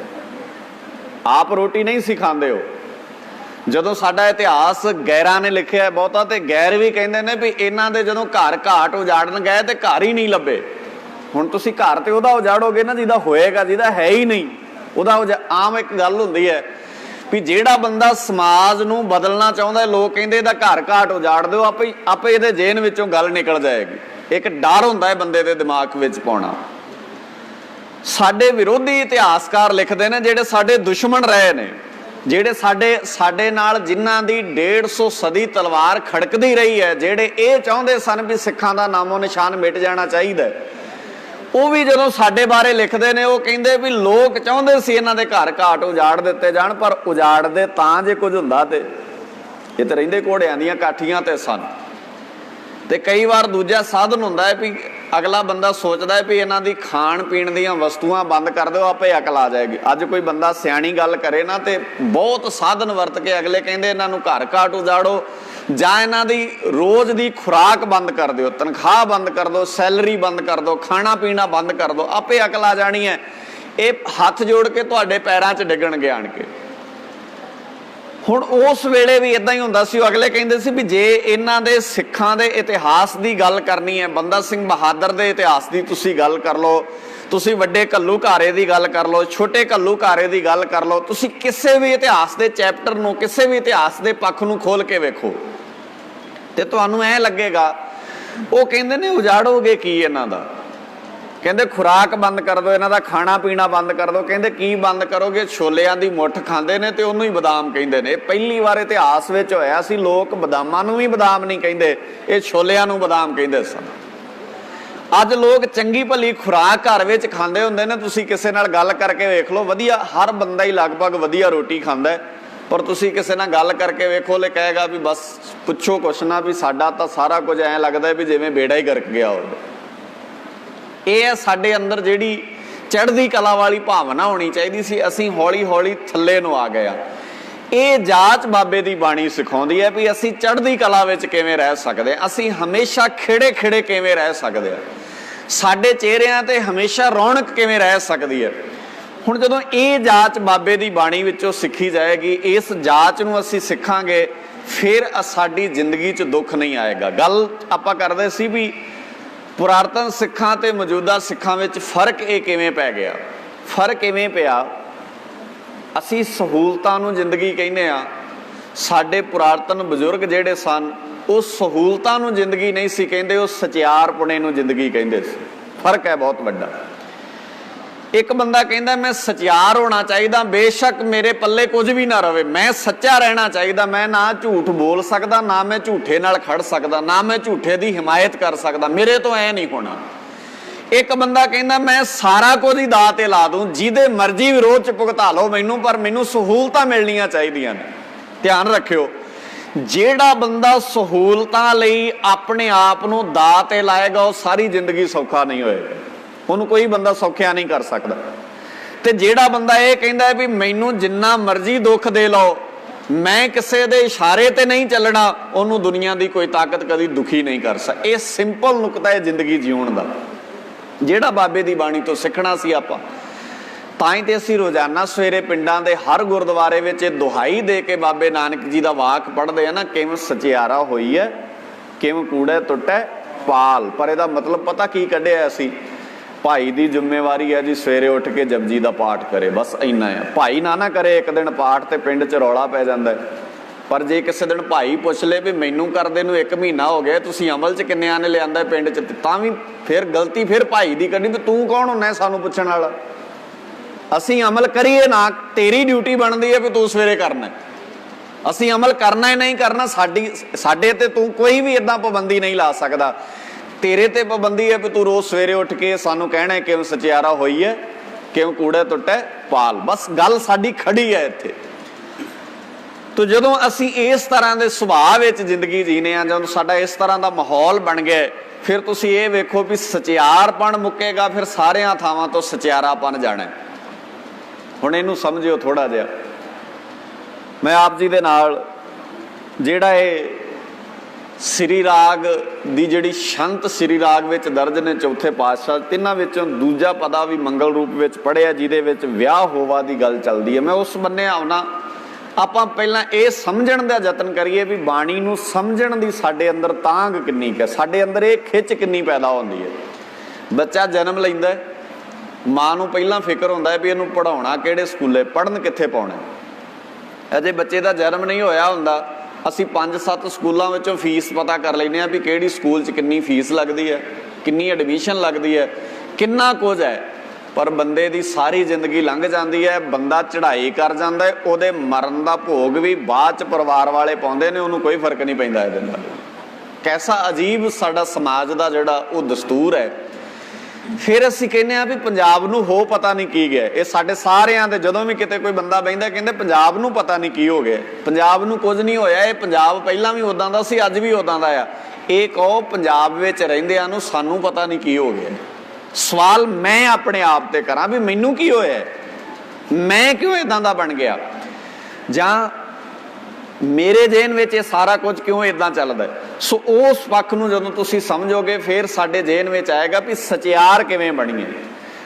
ਆਪ ਰੋਟੀ ਨਹੀਂ ਸੀ ਖਾਂਦੇ ਉਹ। ਜਦੋਂ ਸਾਡਾ ਇਤਿਹਾਸ ਗੈਰਾਂ ਨੇ ਲਿਖਿਆ ਬਹੁਤਾ, ਤੇ ਗੈਰ ਵੀ ਕਹਿੰਦੇ ਨੇ ਵੀ ਇਹਨਾਂ ਦੇ ਜਦੋਂ ਘਰ ਘਾਟ ਉਜਾੜਨ ਗਏ ਤੇ ਘਰ ਹੀ ਨਹੀਂ ਲੱਭੇ। ਹੁਣ ਤੁਸੀਂ ਘਰ ਤੇ ਉਹਦਾ ਉਜਾੜੋਗੇ ਨਾ ਜਿਹਦਾ ਹੋਏਗਾ, ਜਿਹਦਾ ਹੈ ਹੀ ਨਹੀਂ ਉਹਦਾ। ਆਮ ਇੱਕ ਗੱਲ ਹੁੰਦੀ ਹੈ ਵੀ ਜਿਹੜਾ ਬੰਦਾ ਸਮਾਜ ਨੂੰ ਬਦਲਣਾ ਚਾਹੁੰਦਾ, ਲੋਕ ਕਹਿੰਦੇ ਇਹਦਾ ਘਰ ਘਾਟ ਉਜਾੜ ਦਿਓ, ਆਪੇ ਇਹਦੇ ਜੇਨ ਵਿੱਚੋਂ ਗੱਲ ਨਿਕਲ ਜਾਏਗੀ। ਇੱਕ ਡਰ ਹੁੰਦਾ ਹੈ ਬੰਦੇ ਦੇ ਦਿਮਾਗ ਵਿੱਚ ਪਾਉਣਾ। ਸਾਡੇ ਵਿਰੋਧੀ ਇਤਿਹਾਸਕਾਰ ਲਿਖਦੇ ਨੇ, ਜਿਹੜੇ ਸਾਡੇ ਦੁਸ਼ਮਣ ਰਹੇ ਨੇ, ਜਿਹੜੇ ਸਾਡੇ ਨਾਲ ਜਿਨ੍ਹਾਂ ਦੀ 150 ਸਦੀ ਤਲਵਾਰ ਖੜਕਦੀ ਰਹੀ ਹੈ, ਜਿਹੜੇ ਇਹ ਚਾਹੁੰਦੇ ਸਨ ਵੀ ਸਿੱਖਾਂ ਦਾ ਨਾਮੋ ਨਿਸ਼ਾਨ ਮਿਟ ਜਾਣਾ ਚਾਹੀਦਾ, ਉਹ ਵੀ ਜਦੋਂ ਸਾਡੇ ਬਾਰੇ ਲਿਖਦੇ ਨੇ ਉਹ ਕਹਿੰਦੇ ਵੀ ਲੋਕ ਚਾਹੁੰਦੇ ਸੀ ਇਹਨਾਂ ਦੇ ਘਰ ਘਾਟ ਉਜਾੜ ਦਿੱਤੇ ਜਾਣ, ਪਰ ਉਜਾੜਦੇ ਤਾਂ ਜੇ ਕੁਝ ਹੁੰਦਾ ਤੇ ਇਹ ਤਾਂ ਰਹਿੰਦੇ ਘੋੜਿਆਂ ਦੀਆਂ ਕਾਠੀਆਂ ਤੇ ਸਨ। ਤੇ ਕਈ ਵਾਰ ਦੂਜਾ ਸਾਧਨ ਹੁੰਦਾ ਹੈ ਵੀ ਅਗਲਾ ਬੰਦਾ ਸੋਚਦਾ ਹੈ ਵੀ ਇਹਨਾਂ ਦੀ ਖਾਣ ਪੀਣ ਦੀਆਂ ਵਸਤੂਆਂ ਬੰਦ ਕਰ ਦਿਓ, ਆਪੇ ਅਕਲ ਆ ਜਾਏਗੀ। ਅੱਜ ਕੋਈ ਬੰਦਾ ਸਿਆਣੀ ਗੱਲ ਕਰੇ ਨਾ ਤੇ ਬਹੁਤ ਸਾਧਨ ਵਰਤ ਕੇ ਅਗਲੇ ਕਹਿੰਦੇ ਇਹਨਾਂ ਨੂੰ ਘਰ ਘਾਟ ਉਜਾੜੋ, ਜਾਂ ਇਹਨਾਂ ਦੀ ਰੋਜ਼ ਦੀ ਖੁਰਾਕ ਬੰਦ ਕਰ ਦਿਓ, ਤਨਖਾਹ ਬੰਦ ਕਰ ਦਿਓ, ਸੈਲਰੀ ਬੰਦ ਕਰ ਦਿਓ, ਖਾਣਾ ਪੀਣਾ ਬੰਦ ਕਰ ਦਿਓ, ਆਪੇ ਅਕਲ ਆ ਜਾਣੀ ਹੈ। ਇਹ ਹੱਥ ਜੋੜ ਕੇ ਤੁਹਾਡੇ ਪੈਰਾਂ 'ਚ ਡਿੱਗਣਗੇ ਆਣ ਕੇ। ਹੁਣ ਉਸ ਵੇਲੇ ਵੀ ਇਦਾਂ ਹੀ ਹੁੰਦਾ ਸੀ। ਉਹ ਅਗਲੇ ਕਹਿੰਦੇ ਸੀ ਵੀ ਜੇ ਇਹਨਾਂ ਦੇ ਸਿੱਖਾਂ ਦੇ ਇਤਿਹਾਸ ਦੀ ਗੱਲ ਕਰਨੀ ਹੈ, ਬੰਦਾ ਸਿੰਘ ਬਹਾਦਰ ਦੇ ਇਤਿਹਾਸ ਦੀ ਤੁਸੀਂ ਗੱਲ ਕਰ ਲਓ, ਤੁਸੀਂ ਵੱਡੇ ਘੱਲੂਘਾਰੇ ਦੀ ਗੱਲ ਕਰ ਲਓ, ਛੋਟੇ ਘੱਲੂਘਾਰੇ ਦੀ ਗੱਲ ਕਰ ਲਓ, ਤੁਸੀਂ ਕਿਸੇ ਵੀ ਇਤਿਹਾਸ ਦੇ ਚੈਪਟਰ ਨੂੰ, ਕਿਸੇ ਵੀ ਇਤਿਹਾਸ ਦੇ ਪੱਖ ਨੂੰ ਖੋਲ ਕੇ ਵੇਖੋ ਤੇ ਤੁਹਾਨੂੰ ਐਂ ਲੱਗੇਗਾ ਉਹ ਕਹਿੰਦੇ ਨੇ ਉਜਾੜੋਗੇ ਕੀ ਇਹਨਾਂ ਦਾ। ਕਹਿੰਦੇ ਖੁਰਾਕ ਬੰਦ ਕਰ ਦਿਓ, ਇਹਨਾਂ ਦਾ ਖਾਣਾ ਪੀਣਾ ਬੰਦ ਕਰ ਦਿਓ। ਕਹਿੰਦੇ ਕੀ ਬੰਦ ਕਰੋਗੇ? ਛੋਲਿਆਂ ਦੀ ਮੁੱਠ ਖਾਂਦੇ ਨੇ ਤੇ ਉਹਨੂੰ ਹੀ ਬਦਾਮ ਕਹਿੰਦੇ ਨੇ। ਪਹਿਲੀ ਵਾਰ ਇਤਿਹਾਸ ਵਿੱਚ ਹੋਇਆ ਸੀ ਲੋਕ ਬਦਾਮਾਂ ਨੂੰ ਵੀ ਬਦਾਮ ਨਹੀਂ ਕਹਿੰਦੇ, ਇਹ ਛੋਲਿਆਂ ਨੂੰ ਬਦਾਮ ਕਹਿੰਦੇ ਸਨ। ਅੱਜ ਲੋਕ ਚੰਗੀ ਭਲੀ ਖੁਰਾਕ ਘਰ ਵਿੱਚ ਖਾਂਦੇ ਹੁੰਦੇ ਨੇ। ਤੁਸੀਂ ਕਿਸੇ ਨਾਲ ਗੱਲ ਕਰਕੇ ਵੇਖ ਲਓ, ਵਧੀਆ, ਹਰ ਬੰਦਾ ਹੀ ਲਗਭਗ ਵਧੀਆ ਰੋਟੀ ਖਾਂਦਾ, ਪਰ ਤੁਸੀਂ ਕਿਸੇ ਨਾਲ ਗੱਲ ਕਰਕੇ ਵੇਖੋ ਲੈ ਕਹੇਗਾ ਵੀ ਬਸ ਪੁੱਛੋ ਕੁਛ ਨਾ, ਵੀ ਸਾਡਾ ਤਾਂ ਸਾਰਾ ਕੁਝ ਐਂ ਲੱਗਦਾ ਵੀ ਜਿਵੇਂ ਬੇੜਾ ਹੀ ਗਰਕ ਗਿਆ ਹੋਵੇ। ਇਹ ਹੈ ਸਾਡੇ ਅੰਦਰ ਜਿਹੜੀ ਚੜ੍ਹਦੀ ਕਲਾ ਵਾਲੀ ਭਾਵਨਾ ਹੋਣੀ ਚਾਹੀਦੀ ਸੀ। ਅਸੀਂ ਹੌਲੀ ਹੌਲੀ ਥੱਲੇ ਨੂੰ ਆ ਗਏ ਆ। ਇਹ ਜਾਚ ਬਾਬੇ ਦੀ ਬਾਣੀ ਸਿਖਾਉਂਦੀ ਹੈ ਵੀ ਅਸੀਂ ਚੜ੍ਹਦੀ ਕਲਾ ਵਿੱਚ ਕਿਵੇਂ ਰਹਿ ਸਕਦੇ ਹਾਂ, ਅਸੀਂ ਹਮੇਸ਼ਾ ਖਿੜੇ ਖਿੜੇ ਕਿਵੇਂ ਰਹਿ ਸਕਦੇ ਹਾਂ, ਸਾਡੇ ਚਿਹਰਿਆਂ ਤੇ ਹਮੇਸ਼ਾ ਰੌਣਕ ਕਿਵੇਂ ਰਹਿ ਸਕਦੀ ਹੈ। ਹੁਣ ਜਦੋਂ ਇਹ ਜਾਚ ਬਾਬੇ ਦੀ ਬਾਣੀ ਵਿੱਚੋਂ ਸਿੱਖੀ ਜਾਏਗੀ, ਇਸ ਜਾਚ ਨੂੰ ਅਸੀਂ ਸਿੱਖਾਂਗੇ, ਫਿਰ ਸਾਡੀ ਜ਼ਿੰਦਗੀ 'ਚ ਦੁੱਖ ਨਹੀਂ ਆਏਗਾ। ਗੱਲ ਆਪਾਂ ਕਰਦੇ ਸੀ ਵੀ ਪੁਰਾਤਨ ਸਿੱਖਾਂ ਤੇ ਮੌਜੂਦਾ ਸਿੱਖਾਂ ਵਿੱਚ ਫਰਕ ਇਹ ਕਿਵੇਂ ਪੈ ਗਿਆ। ਫਰਕ ਇਵੇਂ ਪਿਆ, ਅਸੀਂ ਸਹੂਲਤਾਂ ਨੂੰ ਜ਼ਿੰਦਗੀ ਕਹਿੰਦੇ ਆ, ਸਾਡੇ ਪੁਰਾਤਨ ਬਜ਼ੁਰਗ ਜਿਹੜੇ ਸਨ ਉਹ ਸਹੂਲਤਾਂ ਨੂੰ ਜ਼ਿੰਦਗੀ ਨਹੀਂ ਸੀ ਕਹਿੰਦੇ, ਉਹ ਸਚਿਆਰਪੁਣੇ ਨੂੰ ਜ਼ਿੰਦਗੀ ਕਹਿੰਦੇ ਸੀ। ਫਰਕ ਹੈ ਬਹੁਤ ਵੱਡਾ। ਇੱਕ ਬੰਦਾ ਕਹਿੰਦਾ ਮੈਂ ਸਚਿਆਰ ਹੋਣਾ ਚਾਹੀਦਾ, ਬੇਸ਼ੱਕ ਮੇਰੇ ਪੱਲੇ ਕੁਝ ਵੀ ਨਾ ਰਵੇ, ਮੈਂ ਸੱਚਾ ਰਹਿਣਾ ਚਾਹੀਦਾ, ਮੈਂ ਨਾ ਝੂਠ ਬੋਲ ਸਕਦਾ, ਨਾ ਮੈਂ ਝੂਠੇ ਨਾਲ ਖੜ ਸਕਦਾ, ਨਾ ਮੈਂ ਝੂਠੇ ਦੀ ਹਿਮਾਇਤ ਕਰ ਸਕਦਾ, ਮੇਰੇ ਤੋਂ ਐ ਨਹੀਂ ਹੋਣਾ। ਇੱਕ ਬੰਦਾ ਕਹਿੰਦਾ ਮੈਂ ਸਾਰਾ ਕੁਝ ਹੀ ਦਾਅ ਤੇ ਲਾ ਦੂੰ, ਜਿਹਦੇ ਮਰਜ਼ੀ ਵਿਰੋਧ 'ਚ ਭੁਗਤਾ ਲਓ ਮੈਨੂੰ, ਪਰ ਮੈਨੂੰ ਸਹੂਲਤਾਂ ਮਿਲਣੀਆਂ ਚਾਹੀਦੀਆਂ ਨੇ। ਧਿਆਨ ਰੱਖਿਓ, ਜਿਹੜਾ ਬੰਦਾ ਸਹੂਲਤਾਂ ਲਈ ਆਪਣੇ ਆਪ ਨੂੰ ਦਾਅ ਤੇ ਲਾਏਗਾ ਉਹ ਸਾਰੀ ਜ਼ਿੰਦਗੀ ਸੌਖਾ ਨਹੀਂ ਹੋਏਗਾ। ਉਹਨੂੰ ਕੋਈ ਬੰਦਾ ਸੌਖਿਆ ਨਹੀਂ ਕਰ ਸਕਦਾ। ਤੇ ਜਿਹੜਾ ਬੰਦਾ ਇਹ ਕਹਿੰਦਾ ਵੀ ਮੈਨੂੰ ਜਿੰਨਾ ਮਰਜ਼ੀ ਦੁੱਖ ਦੇ ਲਓ, ਮੈਂ ਕਿਸੇ ਦੇ ਇਸ਼ਾਰੇ ਤੇ ਨਹੀਂ ਚੱਲਣਾ, ਉਹਨੂੰ ਦੁਨੀਆ ਦੀ ਕੋਈ ਤਾਕਤ ਕਦੀ ਦੁਖੀ ਨਹੀਂ ਕਰ ਸਕਦੀ। ਇਹ ਸਿੰਪਲ ਨੁਕਤਾ ਹੈ ਜ਼ਿੰਦਗੀ ਜਿਉਣ ਦਾ, ਜਿਹੜਾ ਬਾਬੇ ਦੀ ਬਾਣੀ ਤੋਂ ਸਿੱਖਣਾ ਸੀ ਆਪਾਂ। ਤਾਂ ਹੀ ਤੇ ਅਸੀਂ ਰੋਜ਼ਾਨਾ ਸਵੇਰੇ ਪਿੰਡਾਂ ਦੇ ਹਰ ਗੁਰਦੁਆਰੇ ਵਿੱਚ ਇਹ ਦੁਹਾਈ ਦੇ ਕੇ ਬਾਬੇ ਨਾਨਕ ਜੀ ਦਾ ਵਾਕ ਪੜ੍ਹਦੇ ਆ ਨਾ, ਕਿਵੇਂ ਸਚਿਆਰਾ ਹੋਈ ਹੈ, ਕਿਵੇਂ ਕੂੜਾ ਟੁੱਟੈ ਪਾਲ। ਪਰ ਇਹਦਾ ਮਤਲਬ ਪਤਾ ਕੀ ਕੱਢਿਆ ਅਸੀਂ? ਭਾਈ ਦੀ ਜ਼ਿੰਮੇਵਾਰੀ ਹੈ ਜੀ ਸਵੇਰੇ ਉੱਠ ਕੇ ਜਪਜੀ ਦਾ ਪਾਠ ਕਰੇ, ਬਸ ਇੰਨਾ ਆ। ਭਾਈ ਨਾ ਕਰੇ ਇੱਕ ਦਿਨ ਪਾਠ ਤੇ ਪਿੰਡ 'ਚ ਰੌਲਾ ਪੈ ਜਾਂਦਾ। ਪਰ ਜੇ ਕਿਸੇ ਦਿਨ ਭਾਈ ਪੁੱਛ ਲੇ ਵੀ ਮੈਨੂੰ ਕਰਦੇ ਨੂੰ 1 ਮਹੀਨਾ ਹੋ ਗਿਆ, ਤੁਸੀਂ ਅਮਲ 'ਚ ਕਿੰਨਿਆਂ ਨੇ ਲਿਆਂਦਾ ਪਿੰਡ 'ਚ, ਤਾਂ ਵੀ ਫਿਰ ਗਲਤੀ ਫਿਰ ਭਾਈ ਦੀ ਕੱਢੀ ਵੀ ਤੂੰ ਕੌਣ ਹੁੰਦਾ ਸਾਨੂੰ ਪੁੱਛਣ ਵਾਲਾ। ਅਸੀਂ ਅਮਲ ਕਰੀਏ ਨਾ, ਤੇਰੀ ਡਿਊਟੀ ਬਣਦੀ ਹੈ ਵੀ ਤੂੰ ਸਵੇਰੇ ਕਰਨਾ। ਅਸੀਂ ਅਮਲ ਕਰਨਾ ਹੀ ਨਹੀਂ ਕਰਨਾ, ਸਾਡੇ ਤੇ ਤੂੰ ਕੋਈ ਵੀ ਇੱਦਾਂ ਪਾਬੰਦੀ ਨਹੀਂ ਲਾ ਸਕਦਾ। ਤੇਰੇ ਤੇ ਪਾਬੰਦੀ ਹੈ ਵੀ ਤੂੰ ਰੋਜ਼ ਸਵੇਰੇ ਉੱਠ ਕੇ ਸਾਨੂੰ ਕਹਿਣਾ ਕਿਉਂ ਸਚਿਆਰਾ ਹੋਈ ਹੈ, ਕਿਉਂ ਕੂੜਾ ਟੁੱਟਾ ਪਾਲ। ਬਸ ਗੱਲ ਸਾਡੀ ਖੜੀ ਹੈ ਇੱਥੇ। ਤੋ ਜਦੋਂ ਅਸੀਂ ਇਸ ਤਰ੍ਹਾਂ ਦੇ ਸੁਭਾਅ ਵਿੱਚ ਜ਼ਿੰਦਗੀ ਜੀਨੇ ਆ, ਜਦੋਂ ਸਾਡਾ ਇਸ ਤਰ੍ਹਾਂ ਦਾ ਮਾਹੌਲ ਬਣ ਗਿਆ, ਫਿਰ ਤੁਸੀਂ ਇਹ ਵੇਖੋ ਵੀ ਸਚਿਆਰਪਣ ਮੁੱਕੇਗਾ, ਫਿਰ ਸਾਰਿਆਂ ਥਾਵਾਂ ਤੋਂ ਸਚਿਆਰਾਪਣ ਜਾਣਾ। ਹੁਣ ਇਹਨੂੰ ਸਮਝਿਓ ਥੋੜਾ ਜਿਹਾ। ਮੈਂ ਆਪ ਜੀ ਦੇ ਨਾਲ ਜਿਹੜਾ ਇਹ ਸ੍ਰੀ ਰਾਗ ਦੀ ਜਿਹੜੀ ਸ਼ੰਤ ਸ੍ਰੀ ਰਾਗ ਵਿੱਚ ਦਰਜ ਨੇ ਚੌਥੇ ਪਾਤਸ਼ਾਹ, ਤਿੰਨਾਂ ਵਿੱਚੋਂ ਦੂਜਾ ਪਦਾ ਵੀ ਮੰਗਲ ਰੂਪ ਵਿੱਚ ਪੜ੍ਹਿਆ, ਜਿਹਦੇ ਵਿੱਚ ਵਿਆਹ ਹੋਵਾ ਦੀ ਗੱਲ ਚੱਲਦੀ ਹੈ। ਮੈਂ ਉਸ ਬੰਨੇ ਆਉਣਾ। ਆਪਾਂ ਪਹਿਲਾਂ ਇਹ ਸਮਝਣ ਦਾ ਯਤਨ ਕਰੀਏ ਵੀ ਬਾਣੀ ਨੂੰ ਸਮਝਣ ਦੀ ਸਾਡੇ ਅੰਦਰ ਤਾਂਘ ਕਿੰਨੀ ਕੁ ਹੈ, ਸਾਡੇ ਅੰਦਰ ਇਹ ਖਿੱਚ ਕਿੰਨੀ ਪੈਦਾ ਹੁੰਦੀ ਹੈ। ਬੱਚਾ ਜਨਮ ਲੈਂਦਾ, ਮਾਂ ਨੂੰ ਪਹਿਲਾਂ ਫਿਕਰ ਹੁੰਦਾ ਹੈ ਵੀ ਇਹਨੂੰ ਪੜ੍ਹਾਉਣਾ ਕਿਹੜੇ ਸਕੂਲੇ, ਪੜ੍ਹਨ ਕਿੱਥੇ ਪਾਉਣਾ। ਅਜੇ ਬੱਚੇ ਦਾ ਜਨਮ ਨਹੀਂ ਹੋਇਆ ਹੁੰਦਾ, ਅਸੀਂ 5-7 ਸਕੂਲਾਂ ਵਿੱਚੋਂ ਫੀਸ ਪਤਾ ਕਰ ਲੈਂਦੇ ਹਾਂ ਵੀ ਕਿਹੜੀ ਸਕੂਲ 'ਚ ਕਿੰਨੀ ਫੀਸ ਲੱਗਦੀ ਹੈ, ਕਿੰਨੀ ਐਡਮਿਸ਼ਨ ਲੱਗਦੀ ਹੈ, ਕਿੰਨਾ ਕੁਝ ਹੈ। ਪਰ ਬੰਦੇ ਦੀ ਸਾਰੀ ਜ਼ਿੰਦਗੀ ਲੰਘ ਜਾਂਦੀ ਹੈ, ਬੰਦਾ ਚੜ੍ਹਾਈ ਕਰ ਜਾਂਦਾ ਹੈ, ਉਹਦੇ ਮਰਨ ਦਾ ਭੋਗ ਵੀ ਬਾਅਦ 'ਚ ਪਰਿਵਾਰ ਵਾਲੇ ਪਾਉਂਦੇ ਨੇ, ਉਹਨੂੰ ਕੋਈ ਫਰਕ ਨਹੀਂ ਪੈਂਦਾ ਇਹਦੇ ਨਾਲ। ਕੈਸਾ ਅਜੀਬ ਸਾਡਾ ਸਮਾਜ ਦਾ ਜਿਹੜਾ ਉਹ ਦਸਤੂਰ ਹੈ। ਫਿਰ ਅਸੀਂ ਕਹਿੰਦੇ ਹਾਂ ਵੀ ਪੰਜਾਬ ਨੂੰ ਹੋ ਪਤਾ ਨਹੀਂ ਕੀ ਗਿਆ। ਇਹ ਸਾਡੇ ਸਾਰਿਆਂ ਦੇ, ਜਦੋਂ ਵੀ ਕਿਤੇ ਕੋਈ ਬੰਦਾ ਬਹਿੰਦਾ ਕਹਿੰਦੇ ਪੰਜਾਬ ਨੂੰ ਪਤਾ ਨਹੀਂ ਕੀ ਹੋ ਗਿਆ। ਪੰਜਾਬ ਨੂੰ ਕੁਝ ਨਹੀਂ ਹੋਇਆ, ਇਹ ਪੰਜਾਬ ਪਹਿਲਾਂ ਵੀ ਉਦਾਂ ਦਾ ਸੀ, ਅੱਜ ਵੀ ਉਦਾਂ ਦਾ ਆ। ਇਹ ਕਹੋ ਪੰਜਾਬ ਵਿੱਚ ਰਹਿੰਦਿਆਂ ਨੂੰ ਸਾਨੂੰ ਪਤਾ ਨਹੀਂ ਕੀ ਹੋ ਗਿਆ। ਸਵਾਲ ਮੈਂ ਆਪਣੇ ਆਪ ਤੇ ਕਰਾਂ ਵੀ ਮੈਨੂੰ ਕੀ ਹੋਇਆ, ਮੈਂ ਕਿਉਂ ਇਦਾਂ ਦਾ ਬਣ ਗਿਆ, ਜਾਂ ਮੇਰੇ ਜੇਨ ਵਿੱਚ ਇਹ ਸਾਰਾ ਕੁਝ ਕਿਉਂ ਇਦਾਂ ਚੱਲਦਾ। ਸੋ ਉਸ ਪੱਖ ਨੂੰ ਜਦੋਂ ਤੁਸੀਂ ਸਮਝੋਗੇ, ਫਿਰ ਸਾਡੇ ਜੇਨ ਵਿੱਚ ਆਏਗਾ ਵੀ ਸਚਿਆਰ ਕਿਵੇਂ ਬਣੀਏ।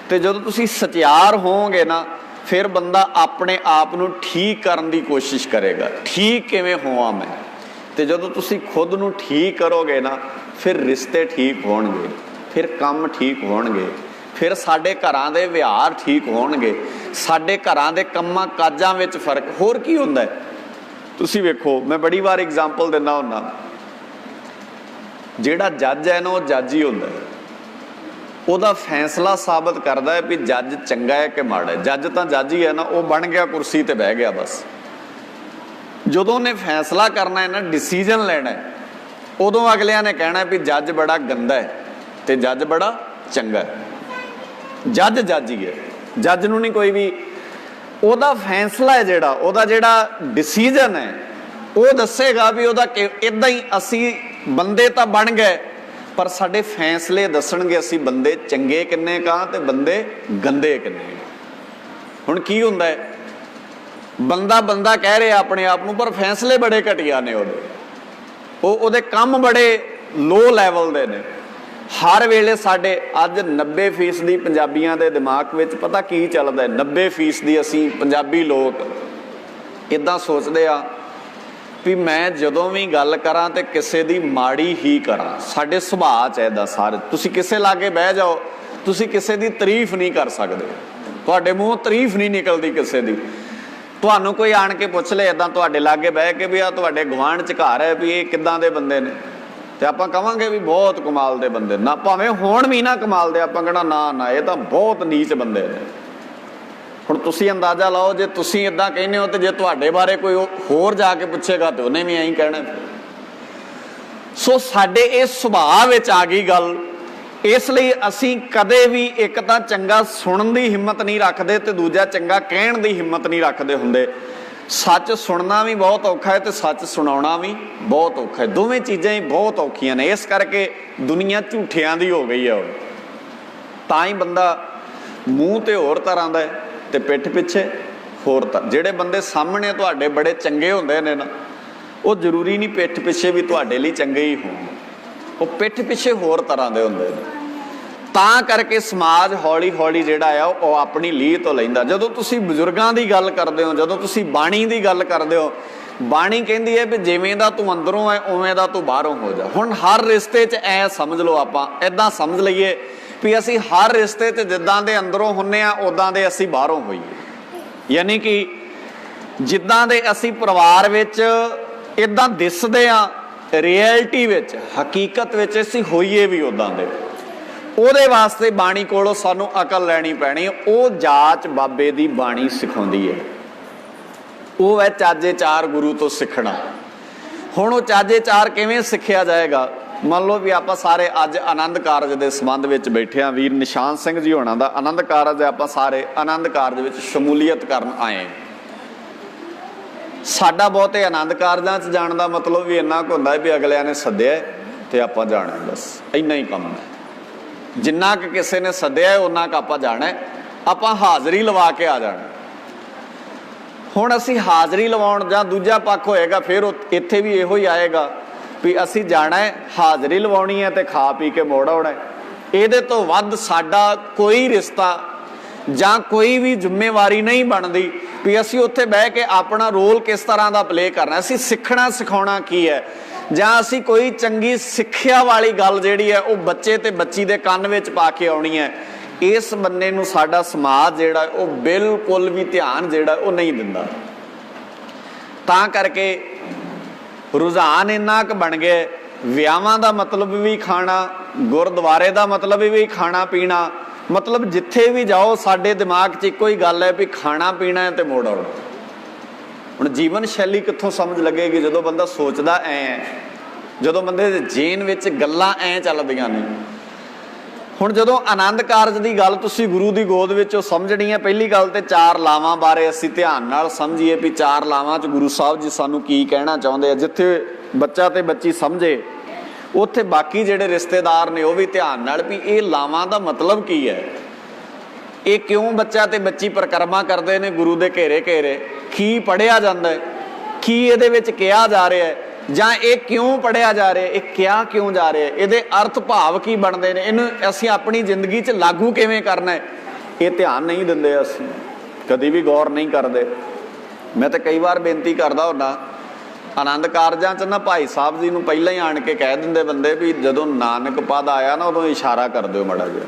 ਤੇ ਜਦੋਂ ਤੁਸੀਂ ਸਚਿਆਰ ਹੋਵੋਗੇ ਨਾ, ਫਿਰ ਬੰਦਾ ਆਪਣੇ ਆਪ ਨੂੰ ਠੀਕ ਕਰਨ ਦੀ ਕੋਸ਼ਿਸ਼ ਕਰੇਗਾ, ਠੀਕ ਕਿਵੇਂ ਹੋਵਾਂ ਮੈਂ। ਤੇ ਜਦੋਂ ਤੁਸੀਂ ਖੁਦ ਨੂੰ ਠੀਕ ਕਰੋਗੇ ਨਾ, ਫਿਰ ਰਿਸ਼ਤੇ ਠੀਕ ਹੋਣਗੇ, ਫਿਰ ਕੰਮ ਠੀਕ ਹੋਣਗੇ, ਫਿਰ ਸਾਡੇ ਘਰਾਂ ਦੇ ਵਿਹਾਰ ਠੀਕ ਹੋਣਗੇ, ਸਾਡੇ ਘਰਾਂ ਦੇ ਕੰਮਾਂ ਕਾਜਾਂ ਵਿੱਚ ਫਰਕ। ਹੋਰ ਕੀ ਹੁੰਦਾ ਤੁਸੀਂ ਵੇਖੋ, ਮੈਂ ਬੜੀ ਵਾਰ ਐਗਜ਼ਾਮਪਲ ਦਿੰਦਾ ਹੁੰਦਾ, ਜਿਹੜਾ ਜੱਜ ਹੈ ਨਾ ਉਹ ਜੱਜ ਹੀ ਹੁੰਦਾ, ਉਹਦਾ ਫੈਸਲਾ ਸਾਬਤ ਕਰਦਾ ਹੈ ਵੀ ਜੱਜ ਚੰਗਾ ਹੈ ਕਿ ਮਾੜਾ ਹੈ। ਜੱਜ ਤਾਂ ਜੱਜ ਹੀ ਹੈ ਨਾ, ਉਹ ਬਣ ਗਿਆ ਕੁਰਸੀ ਤੇ ਬਹਿ ਗਿਆ ਬਸ। ਜਦੋਂ ਉਹਨੇ ਫੈਸਲਾ ਕਰਨਾ ਹੈ ਨਾ, ਡਿਸੀਜਨ ਲੈਣਾ ਹੈ, ਉਦੋਂ ਅਗਲਿਆਂ ਨੇ ਕਹਿਣਾ ਵੀ ਜੱਜ ਬੜਾ ਗੰਦਾ ਹੈ ਤੇ ਜੱਜ ਬੜਾ ਚੰਗਾ ਹੈ। ਜੱਜ ਜੱਜ ਹੀ ਹੈ, ਜੱਜ ਨੂੰ ਨਹੀਂ ਕੋਈ ਵੀ, ਉਹਦਾ ਫੈਸਲਾ ਹੈ ਜਿਹੜਾ, ਉਹਦਾ ਜਿਹੜਾ ਡਿਸੀਜਨ ਹੈ, ਉਹ ਦੱਸੇਗਾ ਵੀ ਉਹਦਾ ਇੱਦਾਂ ਹੀ। ਅਸੀਂ ਬੰਦੇ ਤਾਂ ਬਣ ਗਏ, ਪਰ ਸਾਡੇ ਫੈਸਲੇ ਦੱਸਣਗੇ ਅਸੀਂ ਬੰਦੇ ਚੰਗੇ ਕਿੰਨੇ ਕਾਂ ਤੇ ਬੰਦੇ ਗੰਦੇ ਕਿੰਨੇ। ਹੁਣ ਕੀ ਹੁੰਦਾ ਹੈ, ਬੰਦਾ ਕਹਿ ਰਿਹਾ ਆਪਣੇ ਆਪ ਨੂੰ, ਪਰ ਫੈਸਲੇ ਬੜੇ ਘਟੀਆ ਨੇ ਉਹਦੇ ਕੰਮ ਬੜੇ ਲੋ ਲੈਵਲ ਦੇ ਨੇ। ਹਰ ਵੇਲੇ ਸਾਡੇ ਅੱਜ 90% ਪੰਜਾਬੀਆਂ ਦੇ ਦਿਮਾਗ ਵਿੱਚ ਪਤਾ ਕੀ ਚੱਲਦਾ, 90% ਅਸੀਂ ਪੰਜਾਬੀ ਲੋਕ ਇੱਦਾਂ ਸੋਚਦੇ ਆ ਵੀ ਮੈਂ ਜਦੋਂ ਵੀ ਗੱਲ ਕਰਾਂ ਤੇ ਕਿਸੇ ਦੀ ਮਾੜੀ ਹੀ ਕਰਾਂ। ਸਾਡੇ ਸੁਭਾਅ 'ਚ ਇੱਦਾਂ ਸਾਰੇ। ਤੁਸੀਂ ਕਿਸੇ ਲਾਗੇ ਬਹਿ ਜਾਓ, ਤੁਸੀਂ ਕਿਸੇ ਦੀ ਤਾਰੀਫ ਨਹੀਂ ਕਰ ਸਕਦੇ, ਤੁਹਾਡੇ ਮੂੰਹੋਂ ਤਾਰੀਫ ਨਹੀਂ ਨਿਕਲਦੀ ਕਿਸੇ ਦੀ। ਤੁਹਾਨੂੰ ਕੋਈ ਆਣ ਕੇ ਪੁੱਛ ਲੈ ਇੱਦਾਂ ਤੁਹਾਡੇ ਲਾਗੇ ਬਹਿ ਕੇ ਵੀ ਆ ਤੁਹਾਡੇ ਗੁਆਂਢ 'ਚ ਘਰ ਹੈ, ਵੀ ਇਹ ਕਿੱਦਾਂ ਦੇ ਬੰਦੇ ਨੇ, ਤੇ ਆਪਾਂ ਕਵਾਂਗੇ ਵੀ ਬਹੁਤ ਕਮਾਲ ਦੇ ਬੰਦੇ ਨਾ, ਭਾਵੇਂ ਹੋਣ ਵੀ ਨਾ ਕਮਾਲ ਦੇ, ਆਪਾਂ ਕਹਿਣਾ ਨਾ ਇਹ ਤਾਂ ਬਹੁਤ ਨੀਚ ਬੰਦੇ ਨੇ। ਹੁਣ ਤੁਸੀਂ ਅੰਦਾਜ਼ਾ ਲਾਓ, ਜੇ ਤੁਸੀਂ ਇੱਦਾਂ ਕਹਿੰਦੇ ਹੋ ਤੇ ਜੇ ਤੁਹਾਡੇ ਬਾਰੇ ਕੋਈ ਹੋਰ ਜਾ ਕੇ ਪੁੱਛੇਗਾ ਤੇ ਉਹਨੇ ਵੀ ਐਂ ਕਹਿਣਾ। ਸੋ ਸਾਡੇ ਇਸ ਸੁਭਾਅ ਵਿੱਚ ਆ ਗਈ ਗੱਲ। ਇਸ ਲਈ ਅਸੀਂ ਕਦੇ ਵੀ ਇੱਕ ਤਾਂ ਚੰਗਾ ਸੁਣਨ ਦੀ ਹਿੰਮਤ ਨਹੀਂ ਰੱਖਦੇ ਤੇ ਦੂਜਾ ਚੰਗਾ ਕਹਿਣ ਦੀ ਹਿੰਮਤ ਨਹੀਂ ਰੱਖਦੇ ਹੁੰਦੇ। ਸੱਚ ਸੁਣਨਾ ਵੀ ਬਹੁਤ ਔਖਾ ਹੈ ਤੇ ਸੱਚ ਸੁਣਾਉਣਾ ਵੀ ਬਹੁਤ ਔਖਾ ਹੈ। ਦੋਵੇਂ ਚੀਜ਼ਾਂ ਹੀ ਬਹੁਤ ਔਖੀਆਂ ਨੇ। ਇਸ ਕਰਕੇ ਦੁਨੀਆ ਝੂਠਿਆਂ ਦੀ ਹੋ ਗਈ ਹੈ। ਤਾਂ ਹੀ ਬੰਦਾ ਮੂੰਹ ਤੇ ਹੋਰ ਤਰ੍ਹਾਂ ਦਾ ਹੈ ਤੇ ਪਿੱਠ ਪਿੱਛੇ ਹੋਰ ਤਾਂ ਜਿਹੜੇ ਬੰਦੇ ਸਾਹਮਣੇ ਤੁਹਾਡੇ ਬੜੇ ਚੰਗੇ ਹੁੰਦੇ ਨੇ ਨਾ, ਉਹ ਜ਼ਰੂਰੀ ਨਹੀਂ ਪਿੱਠ ਪਿੱਛੇ ਵੀ ਤੁਹਾਡੇ ਲਈ ਚੰਗੇ ਹੀ ਹੋਣ, ਉਹ ਪਿੱਠ ਪਿੱਛੇ ਹੋਰ ਤਰ੍ਹਾਂ ਦੇ ਹੁੰਦੇ ਨੇ। ਤਾਂ ਕਰਕੇ ਸਮਾਜ ਹੌਲੀ ਹੌਲੀ ਜਿਹੜਾ ਆ ਉਹ ਆਪਣੀ ਲੀਹ ਤੋਂ ਲੈਂਦਾ। ਜਦੋਂ ਤੁਸੀਂ ਬਜ਼ੁਰਗਾਂ ਦੀ ਗੱਲ ਕਰਦੇ ਹੋ, ਜਦੋਂ ਤੁਸੀਂ ਬਾਣੀ ਦੀ ਗੱਲ ਕਰਦੇ ਹੋ, ਬਾਣੀ ਕਹਿੰਦੀ ਹੈ ਵੀ ਜਿਵੇਂ ਦਾ ਤੂੰ ਅੰਦਰੋਂ ਹੈ ਉਵੇਂ ਦਾ ਤੂੰ ਬਾਹਰੋਂ ਹੋ ਜਾ। ਹੁਣ ਹਰ ਰਿਸ਼ਤੇ 'ਚ ਐ ਸਮਝ ਲਓ, ਆਪਾਂ ਇੱਦਾਂ ਸਮਝ ਲਈਏ ਵੀ ਅਸੀਂ ਹਰ ਰਿਸ਼ਤੇ 'ਚ ਜਿੱਦਾਂ ਦੇ ਅੰਦਰੋਂ ਹੁੰਨੇ ਆ ਉੱਦਾਂ ਦੇ ਅਸੀਂ ਬਾਹਰੋਂ ਹੋਈਏ। ਯਾਨੀ ਕਿ ਜਿੱਦਾਂ ਦੇ ਅਸੀਂ ਪਰਿਵਾਰ ਵਿੱਚ ਇੱਦਾਂ ਦਿਸਦੇ ਆ, ਰਿਐਲਿਟੀ ਵਿੱਚ ਹਕੀਕਤ ਵਿੱਚ ਅਸੀਂ ਹੋਈਏ ਵੀ ਉੱਦਾਂ ਦੇ। ਉਹਦੇ ਵਾਸਤੇ ਬਾਣੀ ਕੋਲੋਂ ਸਾਨੂੰ ਅਕਲ ਲੈਣੀ ਪੈਣੀ। ਉਹ ਜਾਚ ਬਾਬੇ ਦੀ ਬਾਣੀ ਸਿਖਾਉਂਦੀ ਹੈ, ਉਹ ਹੈ ਚਾਜੇ ਚਾਰ ਗੁਰੂ ਤੋਂ ਸਿੱਖਣਾ। ਹੁਣ ਉਹ ਚਾਜੇ ਚਾਰ ਕਿਵੇਂ ਸਿੱਖਿਆ ਜਾਏਗਾ? ਮੰਨ ਲਓ ਵੀ ਆਪਾਂ ਸਾਰੇ ਅੱਜ ਆਨੰਦ ਕਾਰਜ ਦੇ ਸੰਬੰਧ ਵਿੱਚ ਬੈਠੇ ਹਾਂ। ਵੀਰ ਨਿਸ਼ਾਨ ਸਿੰਘ ਜੀ ਹੋਣਾ ਦਾ ਆਨੰਦ ਕਾਰਜ ਹੈ, ਆਪਾਂ ਸਾਰੇ ਆਨੰਦ ਕਾਰਜ ਵਿੱਚ ਸ਼ਮੂਲੀਅਤ ਕਰਨ ਆਏ ਹਾਂ। ਸਾਡਾ ਬਹੁਤੇ ਆਨੰਦ ਕਾਰਜਾਂ 'ਚ ਜਾਣ ਦਾ ਮਤਲਬ ਵੀ ਇੰਨਾ ਕੁ ਹੁੰਦਾ ਵੀ ਅਗਲਿਆਂ ਨੇ ਸੱਦਿਆ ਤੇ ਆਪਾਂ ਜਾਣਾ, ਬਸ ਇੰਨਾ ਹੀ ਕੰਮ ਹੈ। ਜਿੰਨਾ ਕੁ ਕਿਸੇ ਨੇ ਸੱਦਿਆ ਉਹਨਾਂ ਕੁ ਆਪਾਂ ਜਾਣਾ, ਆਪਾਂ ਹਾਜ਼ਰੀ ਲਵਾ ਕੇ ਆ ਜਾਣਾ। ਹੁਣ ਅਸੀਂ ਹਾਜ਼ਰੀ ਲਵਾਉਣ ਜਾਂ ਦੂਜਾ ਪੱਖ ਹੋਏਗਾ, ਫਿਰ ਇੱਥੇ ਵੀ ਇਹੋ ਹੀ ਆਏਗਾ ਵੀ ਅਸੀਂ ਜਾਣਾ ਹੈ, ਹਾਜ਼ਰੀ ਲਵਾਉਣੀ ਹੈ ਤੇ ਖਾ ਪੀ ਕੇ ਮੋੜ ਆਉਣਾ। ਇਹਦੇ ਤੋਂ ਵੱਧ ਸਾਡਾ ਕੋਈ ਰਿਸ਼ਤਾ ਜਾਂ ਕੋਈ ਵੀ ਜ਼ਿੰਮੇਵਾਰੀ ਨਹੀਂ ਬਣਦੀ ਵੀ ਅਸੀਂ ਉੱਥੇ ਬਹਿ ਕੇ ਆਪਣਾ ਰੋਲ ਕਿਸ ਤਰ੍ਹਾਂ ਦਾ ਪਲੇ ਕਰਨਾ। ਅਸੀਂ ਸਿੱਖਣਾ ਸਿਖਾਉਣਾ ਕੀ ਹੈ, ਜਾਂ ਅਸੀਂ ਕੋਈ ਚੰਗੀ ਸਿੱਖਿਆ ਵਾਲੀ ਗੱਲ ਜਿਹੜੀ ਹੈ ਉਹ ਬੱਚੇ ਤੇ ਬੱਚੀ ਦੇ ਕੰਨ ਵਿੱਚ ਪਾ ਕੇ ਆਉਣੀ ਹੈ। ਇਸ ਬੰਨੇ ਨੂੰ ਸਾਡਾ ਸਮਾਜ ਜਿਹੜਾ ਉਹ ਬਿਲਕੁਲ ਵੀ ਧਿਆਨ ਜਿਹੜਾ ਉਹ ਨਹੀਂ ਦਿੰਦਾ। ਤਾਂ ਕਰਕੇ ਰੁਝਾਨ ਇੰਨਾ ਕੁ ਬਣ ਗਿਆ, ਵਿਆਹਾਂ ਦਾ ਮਤਲਬ ਵੀ ਖਾਣਾ, ਗੁਰਦੁਆਰੇ ਦਾ ਮਤਲਬ ਵੀ ਖਾਣਾ ਪੀਣਾ। ਮਤਲਬ ਜਿੱਥੇ ਵੀ ਜਾਓ ਸਾਡੇ ਦਿਮਾਗ 'ਚ ਇੱਕੋ ਹੀ ਗੱਲ ਹੈ ਵੀ ਖਾਣਾ ਪੀਣਾ ਹੈ ਤੇ ਮੋੜ ਆਉਣਾ। ਹੁਣ ਜੀਵਨ ਸ਼ੈਲੀ ਕਿੱਥੋਂ ਸਮਝ ਲੱਗੇਗੀ ਜਦੋਂ ਬੰਦਾ ਸੋਚਦਾ ਐ ਹੈ, ਜਦੋਂ ਬੰਦੇ ਦੇ ਜੀਨ ਵਿੱਚ ਗੱਲਾਂ ਐ ਚੱਲਦੀਆਂ ਨੇ। ਹੁਣ ਜਦੋਂ ਆਨੰਦ ਕਾਰਜ ਦੀ ਗੱਲ ਤੁਸੀਂ ਗੁਰੂ ਦੀ ਗੋਦ ਵਿੱਚ ਉਹ ਸਮਝਣੀ ਹੈ। ਪਹਿਲੀ ਗੱਲ ਤੇ ਚਾਰ ਲਾਵਾਂ ਬਾਰੇ ਅਸੀਂ ਧਿਆਨ ਨਾਲ ਸਮਝੀਏ ਵੀ ਚਾਰ ਲਾਵਾਂ 'ਚ ਗੁਰੂ ਸਾਹਿਬ ਜੀ ਸਾਨੂੰ ਕੀ ਕਹਿਣਾ ਚਾਹੁੰਦੇ ਆ। ਜਿੱਥੇ ਬੱਚਾ ਤੇ ਬੱਚੀ ਸਮਝੇ, ਉੱਥੇ ਬਾਕੀ ਜਿਹੜੇ ਰਿਸ਼ਤੇਦਾਰ ਨੇ ਉਹ ਵੀ ਧਿਆਨ ਨਾਲ ਵੀ ਇਹ ਲਾਵਾਂ ਦਾ ਮਤਲਬ ਕੀ ਹੈ, ਇਹ ਕਿਉਂ ਬੱਚਾ ਤੇ ਬੱਚੀ ਪਰਿਕਰਮਾ ਕਰਦੇ ਨੇ ਗੁਰੂ ਦੇ ਘੇਰੇ ਘੇਰੇ, ਕੀ ਪੜ੍ਹਿਆ ਜਾਂਦਾ ਹੈ, ਕੀ ਇਹਦੇ ਵਿੱਚ ਕਿਹਾ ਜਾ ਰਿਹਾ ਹੈ, ਜਾਂ ਇਹ ਕਿਉਂ ਪੜ੍ਹਿਆ ਜਾ ਰਿਹਾ, ਇਹ ਕਿਹਾ ਕਿਉਂ ਜਾ ਰਿਹਾ, ਇਹਦੇ ਅਰਥ ਭਾਵ ਕੀ ਬਣਦੇ ਨੇ, ਇਹਨੂੰ ਅਸੀਂ ਆਪਣੀ ਜ਼ਿੰਦਗੀ 'ਚ ਲਾਗੂ ਕਿਵੇਂ ਕਰਨਾ ਹੈ, ਇਹ ਧਿਆਨ ਨਹੀਂ ਦਿੰਦੇ। ਅਸੀਂ ਕਦੀ ਵੀ ਗੌਰ ਨਹੀਂ ਕਰਦੇ। ਮੈਂ ਤਾਂ ਕਈ ਵਾਰ ਬੇਨਤੀ ਕਰਦਾ ਹੁੰਦਾ, ਆਨੰਦ ਕਾਰਜਾਂ 'ਚ ਨਾ ਭਾਈ ਸਾਹਿਬ ਜੀ ਨੂੰ ਪਹਿਲਾਂ ਹੀ ਆਣ ਕੇ ਕਹਿ ਦਿੰਦੇ ਬੰਦੇ ਵੀ ਜਦੋਂ ਨਾਨਕ ਪਦ ਆਇਆ ਨਾ ਉਦੋਂ ਇਸ਼ਾਰਾ ਕਰ ਦਿਓ ਮਾੜਾ ਜਿਹਾ।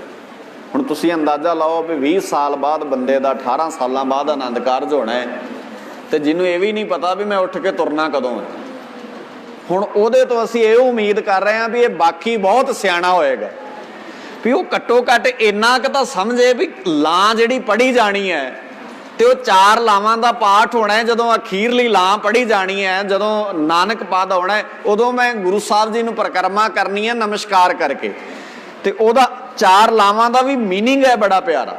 ਹੁਣ ਤੁਸੀਂ ਅੰਦਾਜ਼ਾ ਲਾਓ ਵੀ 20 ਸਾਲ ਬਾਅਦ ਬੰਦੇ ਦਾ 18 ਸਾਲਾਂ ਬਾਅਦ ਆਨੰਦ ਕਾਰਜ ਹੋਣਾ ਹੈ, ਤੇ ਜਿਹਨੂੰ ਇਹ ਵੀ ਨਹੀਂ ਪਤਾ ਵੀ ਮੈਂ ਉੱਠ ਕੇ ਤੁਰਨਾ ਕਦੋਂ ਹੈ। ਹੁਣ ਉਹਦੇ ਤੋਂ ਅਸੀਂ ਇਹ ਉਮੀਦ ਕਰ ਰਹੇ ਹਾਂ ਵੀ ਇਹ ਬਾਕੀ ਬਹੁਤ ਸਿਆਣਾ ਹੋਏਗਾ, ਵੀ ਉਹ ਘੱਟੋ ਘੱਟ ਇੰਨਾ ਕੁ ਤਾਂ ਸਮਝੇ ਵੀ ਲਾਂ ਜਿਹੜੀ ਪੜ੍ਹੀ ਜਾਣੀ ਹੈ ਤੇ ਉਹ ਚਾਰ ਲਾਵਾਂ ਦਾ ਪਾਠ ਹੋਣਾ ਹੈ। ਜਦੋਂ ਅਖੀਰਲੀ ਲਾਂ ਪੜ੍ਹੀ ਜਾਣੀ ਹੈ, ਜਦੋਂ ਨਾਨਕ ਪਦ ਆਉਣਾ ਹੈ, ਉਦੋਂ ਮੈਂ ਗੁਰੂ ਸਾਹਿਬ ਜੀ ਨੂੰ ਪਰਿਕਰਮਾ ਕਰਨੀ ਹੈ ਨਮਸਕਾਰ ਕਰਕੇ। ਤੇ ਉਹਦਾ ਚਾਰ ਲਾਵਾਂ ਦਾ ਵੀ ਮੀਨਿੰਗ ਹੈ ਬੜਾ ਪਿਆਰਾ।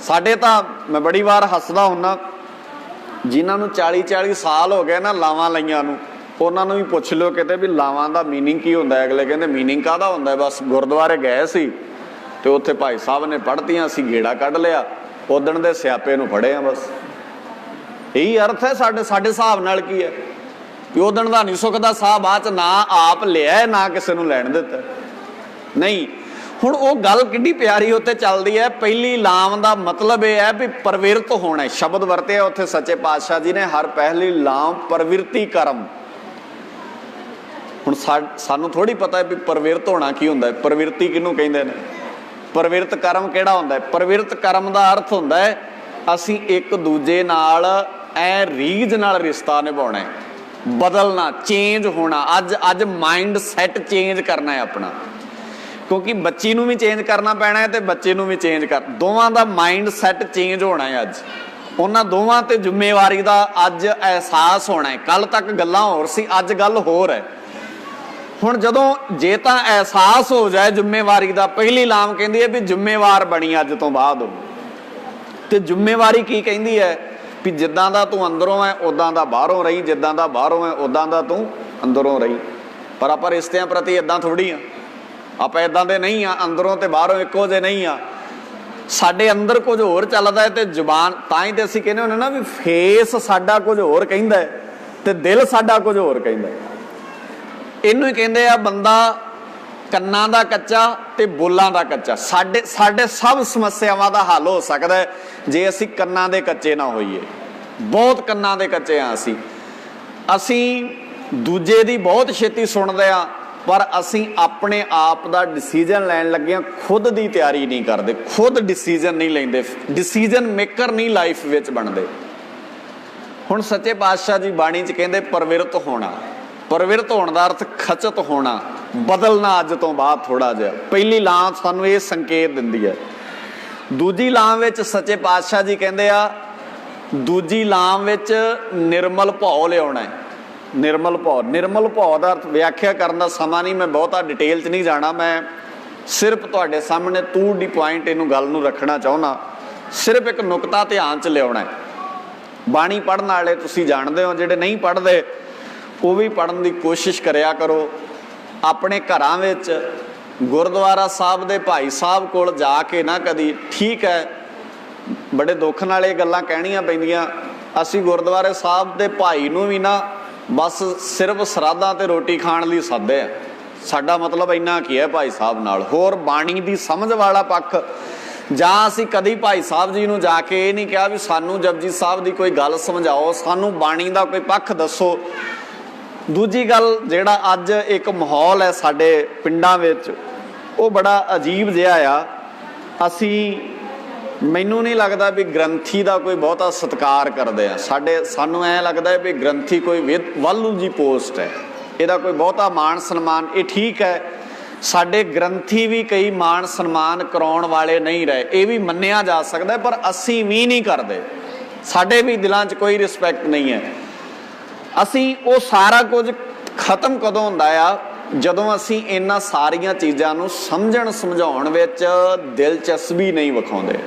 ਸਾਡੇ ਤਾਂ ਮੈਂ ਬੜੀ ਵਾਰ ਹੱਸਦਾ ਹੁੰਦਾ, ਜਿਨ੍ਹਾਂ ਨੂੰ 40-40 ਸਾਲ ਹੋ ਗਏ ਨਾ ਲਾਵਾਂ ਲਈਆਂ ਨੂੰ, ਉਹਨਾਂ ਨੂੰ ਵੀ ਪੁੱਛ ਲਿਓ ਕਿਤੇ ਵੀ ਲਾਵਾਂ ਦਾ ਮੀਨਿੰਗ ਕੀ ਹੁੰਦਾ। ਅਗਲੇ ਕਹਿੰਦੇ ਮੀਨਿੰਗ ਕਾਹਦਾ ਹੁੰਦਾ, ਬਸ ਗੁਰਦੁਆਰੇ ਗਏ ਸੀ ਤੇ ਉੱਥੇ ਭਾਈ ਸਾਹਿਬ ਨੇ ਪੜ੍ਹਤੀਆਂ, ਅਸੀਂ ਗੇੜਾ ਕੱਢ ਲਿਆ, ਉਦਣ ਦੇ ਸਿਆਪੇ ਨੂੰ ਫੜੇ ਆ, ਬਸ ਇਹੀ ਅਰਥ ਹੈ। ਸਾਡੇ ਹਿਸਾਬ ਨਾਲ ਕੀ ਹੈ ਵੀ ਉਦਣ ਦਾ ਨਹੀਂ ਸੁੱਖ ਦਾ ਸਾਹ ਬਾਅਦ 'ਚ ਨਾ ਆਪ ਲਿਆ ਨਾ ਕਿਸੇ ਨੂੰ ਲੈਣ ਦਿੱਤਾ, ਨਹੀਂ। ਹੁਣ ਉਹ ਗੱਲ ਕਿੱਡੀ ਪਿਆਰੀ ਉੱਥੇ ਚੱਲਦੀ ਹੈ। ਪਹਿਲੀ ਲਾਮ ਦਾ ਮਤਲਬ ਇਹ ਹੈ ਵੀ ਪ੍ਰਵਿਰਤ ਹੋਣਾ। ਸ਼ਬਦ ਵਰਤਿਆ ਉੱਥੇ ਸੱਚੇ ਪਾਤਸ਼ਾਹ ਜੀ ਨੇ, ਹਰ ਪਹਿਲੀ ਲਾਮ ਪ੍ਰਵਿਰਤੀ ਕਰਮ। ਹੁਣ ਸਾਨੂੰ ਥੋੜ੍ਹੀ ਪਤਾ ਵੀ ਪ੍ਰਵਿਰਤ ਹੋਣਾ ਕੀ ਹੁੰਦਾ ਹੈ, ਪ੍ਰਵਿਰਤੀ ਕਿਹਨੂੰ ਕਹਿੰਦੇ ਨੇ, ਪ੍ਰਵਿਰਤ ਕਰਮ ਕਿਹੜਾ ਹੁੰਦਾ ਹੈ। ਪ੍ਰਵਿਰਤ ਕਰਮ ਦਾ ਅਰਥ ਹੁੰਦਾ ਹੈ ਅਸੀਂ ਇੱਕ ਦੂਜੇ ਨਾਲ ਐ ਰੀਝ ਨਾਲ ਰਿਸ਼ਤਾ ਨਿਭਾਉਣਾ ਹੈ, ਬਦਲਣਾ, ਚੇਂਜ ਹੋਣਾ। ਅੱਜ ਮਾਈਂਡ ਸੈਟ ਚੇਂਜ ਕਰਨਾ ਹੈ ਆਪਣਾ, ਕਿਉਂਕਿ ਬੱਚੀ ਨੂੰ ਵੀ ਚੇਂਜ ਕਰਨਾ ਪੈਣਾ ਹੈ ਤੇ ਬੱਚੇ ਨੂੰ ਵੀ ਚੇਂਜ ਦੋਵਾਂ ਦਾ ਮਾਈਂਡ ਸੈਟ ਚੇਂਜ ਹੋਣਾ ਹੈ। ਅੱਜ ਉਹਨਾਂ ਦੋਵਾਂ ਤੇ ਜ਼ਿੰਮੇਵਾਰੀ ਦਾ ਅੱਜ ਅਹਿਸਾਸ ਹੋਣਾ ਹੈ। ਕੱਲ ਤੱਕ ਗੱਲਾਂ ਹੋਰ ਸੀ, ਅੱਜ ਗੱਲ ਹੋਰ ਹੈ। ਹੁਣ ਜਦੋਂ ਜੇ ਤਾਂ ਅਹਿਸਾਸ ਹੋ ਜਾਏ ਜ਼ਿੰਮੇਵਾਰੀ ਦਾ, ਪਹਿਲੀ ਲਾਮ ਕਹਿੰਦੀ ਹੈ ਵੀ ਜ਼ਿੰਮੇਵਾਰ ਬਣੀ ਅੱਜ ਤੋਂ ਬਾਅਦ। ਤੇ ਜ਼ਿੰਮੇਵਾਰੀ ਕੀ ਕਹਿੰਦੀ ਹੈ ਵੀ ਜਿੱਦਾਂ ਦਾ ਤੂੰ ਅੰਦਰੋਂ ਹੈ ਉਦਾਂ ਦਾ ਬਾਹਰੋਂ ਰਹੀ, ਜਿੱਦਾਂ ਦਾ ਬਾਹਰੋਂ ਹੈ ਉਦਾਂ ਦਾ ਤੂੰ ਅੰਦਰੋਂ ਰਹੀ। ਪਰ ਆਪਾਂ ਰਿਸ਼ਤਿਆਂ ਪ੍ਰਤੀ ਇੱਦਾਂ ਥੋੜ੍ਹੀ ਆ, ਆਪਾਂ ਇੱਦਾਂ ਦੇ ਨਹੀਂ ਆ, ਅੰਦਰੋਂ ਤੇ ਬਾਹਰੋਂ ਇੱਕੋ ਜਿਹੇ ਨਹੀਂ ਆ। ਸਾਡੇ ਅੰਦਰ ਕੁਝ ਹੋਰ ਚੱਲਦਾ ਹੈ ਤੇ ਜ਼ੁਬਾਨ, ਤਾਂ ਹੀ ਤੇ ਅਸੀਂ ਕਹਿੰਦੇ ਹੁੰਦੇ ਨਾ ਵੀ ਫੇਸ ਸਾਡਾ ਕੁਝ ਹੋਰ ਕਹਿੰਦਾ ਹੈ ਤੇ ਦਿਲ ਸਾਡਾ ਕੁਝ ਹੋਰ ਕਹਿੰਦਾ ਹੈ। ਇਹਨੂੰ ਹੀ ਕਹਿੰਦੇ ਆ ਬੰਦਾ ਕੰਨਾਂ ਦਾ ਕੱਚਾ ਤੇ ਬੋਲਾਂ ਦਾ ਕੱਚਾ। ਸਾਡੇ ਸਭ ਸਮੱਸਿਆਵਾਂ ਦਾ ਹੱਲ ਹੋ ਸਕਦਾ ਹੈ ਜੇ ਅਸੀਂ ਕੰਨਾਂ ਦੇ ਕੱਚੇ ਨਾ ਹੋਈਏ। ਬਹੁਤ ਕੰਨਾਂ ਦੇ ਕੱਚੇ ਆ ਅਸੀਂ ਦੂਜੇ ਦੀ ਬਹੁਤ ਛੇਤੀ ਸੁਣਦੇ ਆ, ਪਰ ਅਸੀਂ ਆਪਣੇ ਆਪ ਦਾ ਡਿਸੀਜਨ ਲੈਣ ਲੱਗੇ ਹਾਂ ਖੁਦ ਦੀ ਤਿਆਰੀ ਨਹੀਂ ਕਰਦੇ, ਖੁਦ ਡਿਸੀਜਨ ਨਹੀਂ ਲੈਂਦੇ, ਡਿਸੀਜਨ ਮੇਕਰ ਨਹੀਂ ਲਾਈਫ ਵਿੱਚ ਬਣਦੇ। ਹੁਣ ਸੱਚੇ ਪਾਤਸ਼ਾਹ ਜੀ ਬਾਣੀ 'ਚ ਕਹਿੰਦੇ ਪ੍ਰਵਿਰਤ ਹੋਣਾ। ਪ੍ਰਵਿਰਤ ਹੋਣ ਦਾ ਅਰਥ ਖਚਤ ਹੋਣਾ, ਬਦਲਣਾ ਅੱਜ ਤੋਂ ਬਾਅਦ ਥੋੜਾ ਜਿਹਾ। ਪਹਿਲੀ ਲਾਂ ਸਾਨੂੰ ਇਹ ਸੰਕੇਤ ਦਿੰਦੀ ਹੈ। ਦੂਜੀ ਲਾਂ ਵਿੱਚ ਸੱਚੇ ਪਾਤਸ਼ਾਹ ਜੀ ਕਹਿੰਦੇ ਆ, ਦੂਜੀ ਲਾਂ ਵਿੱਚ ਨਿਰਮਲ ਭਉ ਲਿਆਉਣਾ ਹੈ। ਨਿਰਮਲ ਭਉ, ਨਿਰਮਲ ਭਉ ਦਾ ਅਰਥ ਵਿਆਖਿਆ ਕਰਨ ਦਾ ਸਮਾਂ ਨਹੀਂ, ਮੈਂ ਬਹੁਤਾ ਡਿਟੇਲ 'ਚ ਨਹੀਂ ਜਾਣਾ। ਮੈਂ ਸਿਰਫ ਤੁਹਾਡੇ ਸਾਹਮਣੇ ਟੂ ਡੀ ਪੁਆਇੰਟ ਇਹਨੂੰ ਗੱਲ ਨੂੰ ਰੱਖਣਾ ਚਾਹੁੰਦਾ। ਸਿਰਫ ਇੱਕ ਨੁਕਤਾ ਧਿਆਨ 'ਚ ਲਿਆਉਣਾ ਹੈ। ਬਾਣੀ ਪੜ੍ਹਨ ਵਾਲੇ ਤੁਸੀਂ ਜਾਣਦੇ ਹੋ, ਜਿਹੜੇ ਨਹੀਂ ਪੜ੍ਹਦੇ ਉਹ ਵੀ ਪੜ੍ਹਨ ਦੀ ਕੋਸ਼ਿਸ਼ ਕਰਿਆ ਕਰੋ। ਆਪਣੇ ਘਰਾਂ ਵਿੱਚ ਗੁਰਦੁਆਰਾ ਸਾਹਿਬ ਦੇ ਭਾਈ ਸਾਹਿਬ ਕੋਲ ਜਾ ਕੇ ਨਾ ਕਦੀ, ਠੀਕ ਹੈ ਬੜੇ ਦੁੱਖ ਨਾਲ ਇਹ ਗੱਲਾਂ ਕਹਿਣੀਆਂ ਪੈਂਦੀਆਂ, ਅਸੀਂ ਗੁਰਦੁਆਰੇ ਸਾਹਿਬ ਦੇ ਭਾਈ ਨੂੰ ਵੀ ਨਾ ਬਸ ਸਿਰਫ ਸਰਾਧਾਂ ਤੇ ਰੋਟੀ ਖਾਣ ਲਈ ਸੱਦੇ ਆ। ਸਾਡਾ ਮਤਲਬ ਇੰਨਾ ਕੀ ਹੈ ਭਾਈ ਸਾਹਿਬ ਨਾਲ, ਹੋਰ ਬਾਣੀ ਦੀ ਸਮਝ ਵਾਲਾ ਪੱਖ। ਜਾਂ ਅਸੀਂ ਕਦੀ ਭਾਈ ਸਾਹਿਬ ਜੀ ਨੂੰ ਜਾ ਕੇ ਇਹ ਨਹੀਂ ਕਿਹਾ ਵੀ ਸਾਨੂੰ ਜਪਜੀ ਸਾਹਿਬ ਦੀ ਕੋਈ ਗੱਲ ਸਮਝਾਓ, ਸਾਨੂੰ ਬਾਣੀ ਦਾ ਕੋਈ ਪੱਖ ਦੱਸੋ। ਦੂਜੀ ਗੱਲ, ਜਿਹੜਾ ਅੱਜ ਇੱਕ ਮਾਹੌਲ ਹੈ ਸਾਡੇ ਪਿੰਡਾਂ ਵਿੱਚ, ਉਹ ਬੜਾ ਅਜੀਬ ਜਿਹਾ ਆ। ਅਸੀਂ, ਮੈਨੂੰ ਨਹੀਂ ਲੱਗਦਾ ਵੀ ਗ੍ਰੰਥੀ ਦਾ ਕੋਈ ਬਹੁਤਾ ਸਤਿਕਾਰ ਕਰਦੇ ਆ। ਸਾਨੂੰ ਐਂ ਲੱਗਦਾ ਵੀ ਗ੍ਰੰਥੀ ਕੋਈ ਵਾਲੂ ਜੀ ਪੋਸਟ ਹੈ, ਇਹਦਾ ਕੋਈ ਬਹੁਤਾ ਮਾਣ ਸਨਮਾਨ। ਇਹ ਠੀਕ ਹੈ, ਸਾਡੇ ਗ੍ਰੰਥੀ ਵੀ ਕਈ ਮਾਣ ਸਨਮਾਨ ਕਰਾਉਣ ਵਾਲੇ ਨਹੀਂ ਰਹੇ, ਇਹ ਵੀ ਮੰਨਿਆ ਜਾ ਸਕਦਾ, ਪਰ ਅਸੀਂ ਵੀ ਨਹੀਂ ਕਰਦੇ। ਸਾਡੇ ਵੀ ਦਿਲਾਂ 'ਚ ਕੋਈ ਰਿਸਪੈਕਟ ਨਹੀਂ ਹੈ। ਅਸੀਂ ਉਹ ਸਾਰਾ ਕੁਝ ਖਤਮ ਕਦੋਂ ਹੁੰਦਾ ਆ, ਜਦੋਂ ਅਸੀਂ ਇਹਨਾਂ ਸਾਰੀਆਂ ਚੀਜ਼ਾਂ ਨੂੰ ਸਮਝਣ ਸਮਝਾਉਣ ਵਿੱਚ ਦਿਲਚਸਪੀ ਨਹੀਂ ਵਿਖਾਉਂਦੇ,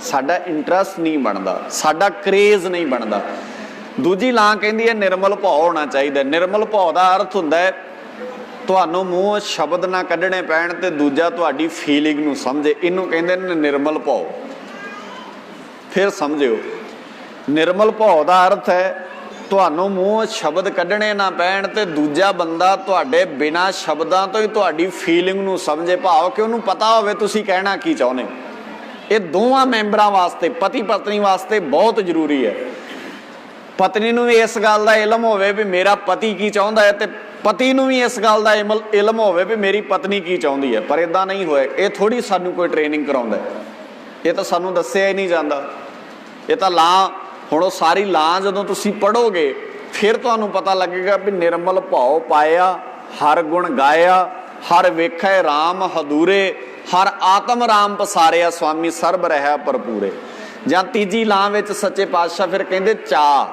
ਸਾਡਾ ਇੰਟਰਸਟ ਨਹੀਂ ਬਣਦਾ, ਸਾਡਾ ਕਰੇਜ਼ ਨਹੀਂ ਬਣਦਾ। ਦੂਜੀ ਲਾਂ ਕਹਿੰਦੀ ਹੈ ਨਿਰਮਲ ਭਉ ਹੋਣਾ ਚਾਹੀਦਾ। ਨਿਰਮਲ ਭਉ ਦਾ ਅਰਥ ਹੁੰਦਾ ਹੈ ਤੁਹਾਨੂੰ ਮੂੰਹ ਸ਼ਬਦ ਨਾ ਕੱਢਣੇ ਪੈਣ ਤੇ ਦੂਜਾ ਤੁਹਾਡੀ ਫੀਲਿੰਗ ਨੂੰ ਸਮਝੇ। ਇਹਨੂੰ ਕਹਿੰਦੇ ਨੇ ਨਿਰਮਲ ਭਉ। ਫਿਰ ਸਮਝਿਓ, ਨਿਰਮਲ ਭਉ ਦਾ ਅਰਥ ਹੈ ਤੁਹਾਨੂੰ ਮੂੰਹ ਸ਼ਬਦ ਕੱਢਣੇ ਨਾ ਪੈਣ ਤੇ ਦੂਜਾ ਬੰਦਾ ਤੁਹਾਡੇ ਬਿਨਾਂ ਸ਼ਬਦਾਂ ਤੋਂ ਹੀ ਤੁਹਾਡੀ ਫੀਲਿੰਗ ਨੂੰ ਸਮਝੇ, ਭਾਵ ਕਿ ਉਹਨੂੰ ਪਤਾ ਹੋਵੇ ਤੁਸੀਂ ਕਹਿਣਾ ਕੀ ਚਾਹੁੰਦੇ। ਇਹ ਦੋਵਾਂ ਮੈਂਬਰਾਂ ਵਾਸਤੇ, ਪਤੀ ਪਤਨੀ ਵਾਸਤੇ ਬਹੁਤ ਜ਼ਰੂਰੀ ਹੈ। ਪਤਨੀ ਨੂੰ ਵੀ ਇਸ ਗੱਲ ਦਾ ਇਲਮ ਹੋਵੇ ਵੀ ਮੇਰਾ ਪਤੀ ਕੀ ਚਾਹੁੰਦਾ ਹੈ, ਤੇ ਪਤੀ ਨੂੰ ਵੀ ਇਸ ਗੱਲ ਦਾ ਇਲਮ ਹੋਵੇ ਵੀ ਮੇਰੀ ਪਤਨੀ ਕੀ ਚਾਹੁੰਦੀ ਹੈ। ਪਰ ਇਦਾਂ ਨਹੀਂ ਹੋਏ। ਇਹ ਥੋੜੀ ਸਾਨੂੰ ਕੋਈ ਟ੍ਰੇਨਿੰਗ ਕਰਾਉਂਦਾ, ਇਹ ਤਾਂ ਸਾਨੂੰ ਦੱਸਿਆ ਹੀ ਨਹੀਂ ਜਾਂਦਾ। ਇਹ ਤਾਂ ਲਾਂ, ਹੁਣ ਉਹ ਸਾਰੀ ਲਾਂ ਜਦੋਂ ਤੁਸੀਂ ਪੜ੍ਹੋਗੇ ਫਿਰ ਤੁਹਾਨੂੰ ਪਤਾ ਲੱਗੇਗਾ ਵੀ ਨਿਰਮਲ ਭਉ ਪਾਇਆ, ਹਰ ਗੁਣ ਗਾਇਆ, ਹਰ ਵੇਖੈ ਰਾਮ ਹਦੂਰੇ, ਹਰ ਆਤਮ ਰਾਮ ਪਸਾਰਿਆ, ਸੁਆਮੀ ਸਰਬ ਰਹਿਆ ਭਰਪੂਰੇ। ਜਾਂ ਤੀਜੀ ਲਾਂ ਵਿੱਚ ਸੱਚੇ ਪਾਤਸ਼ਾਹ ਫਿਰ ਕਹਿੰਦੇ ਚਾਅ।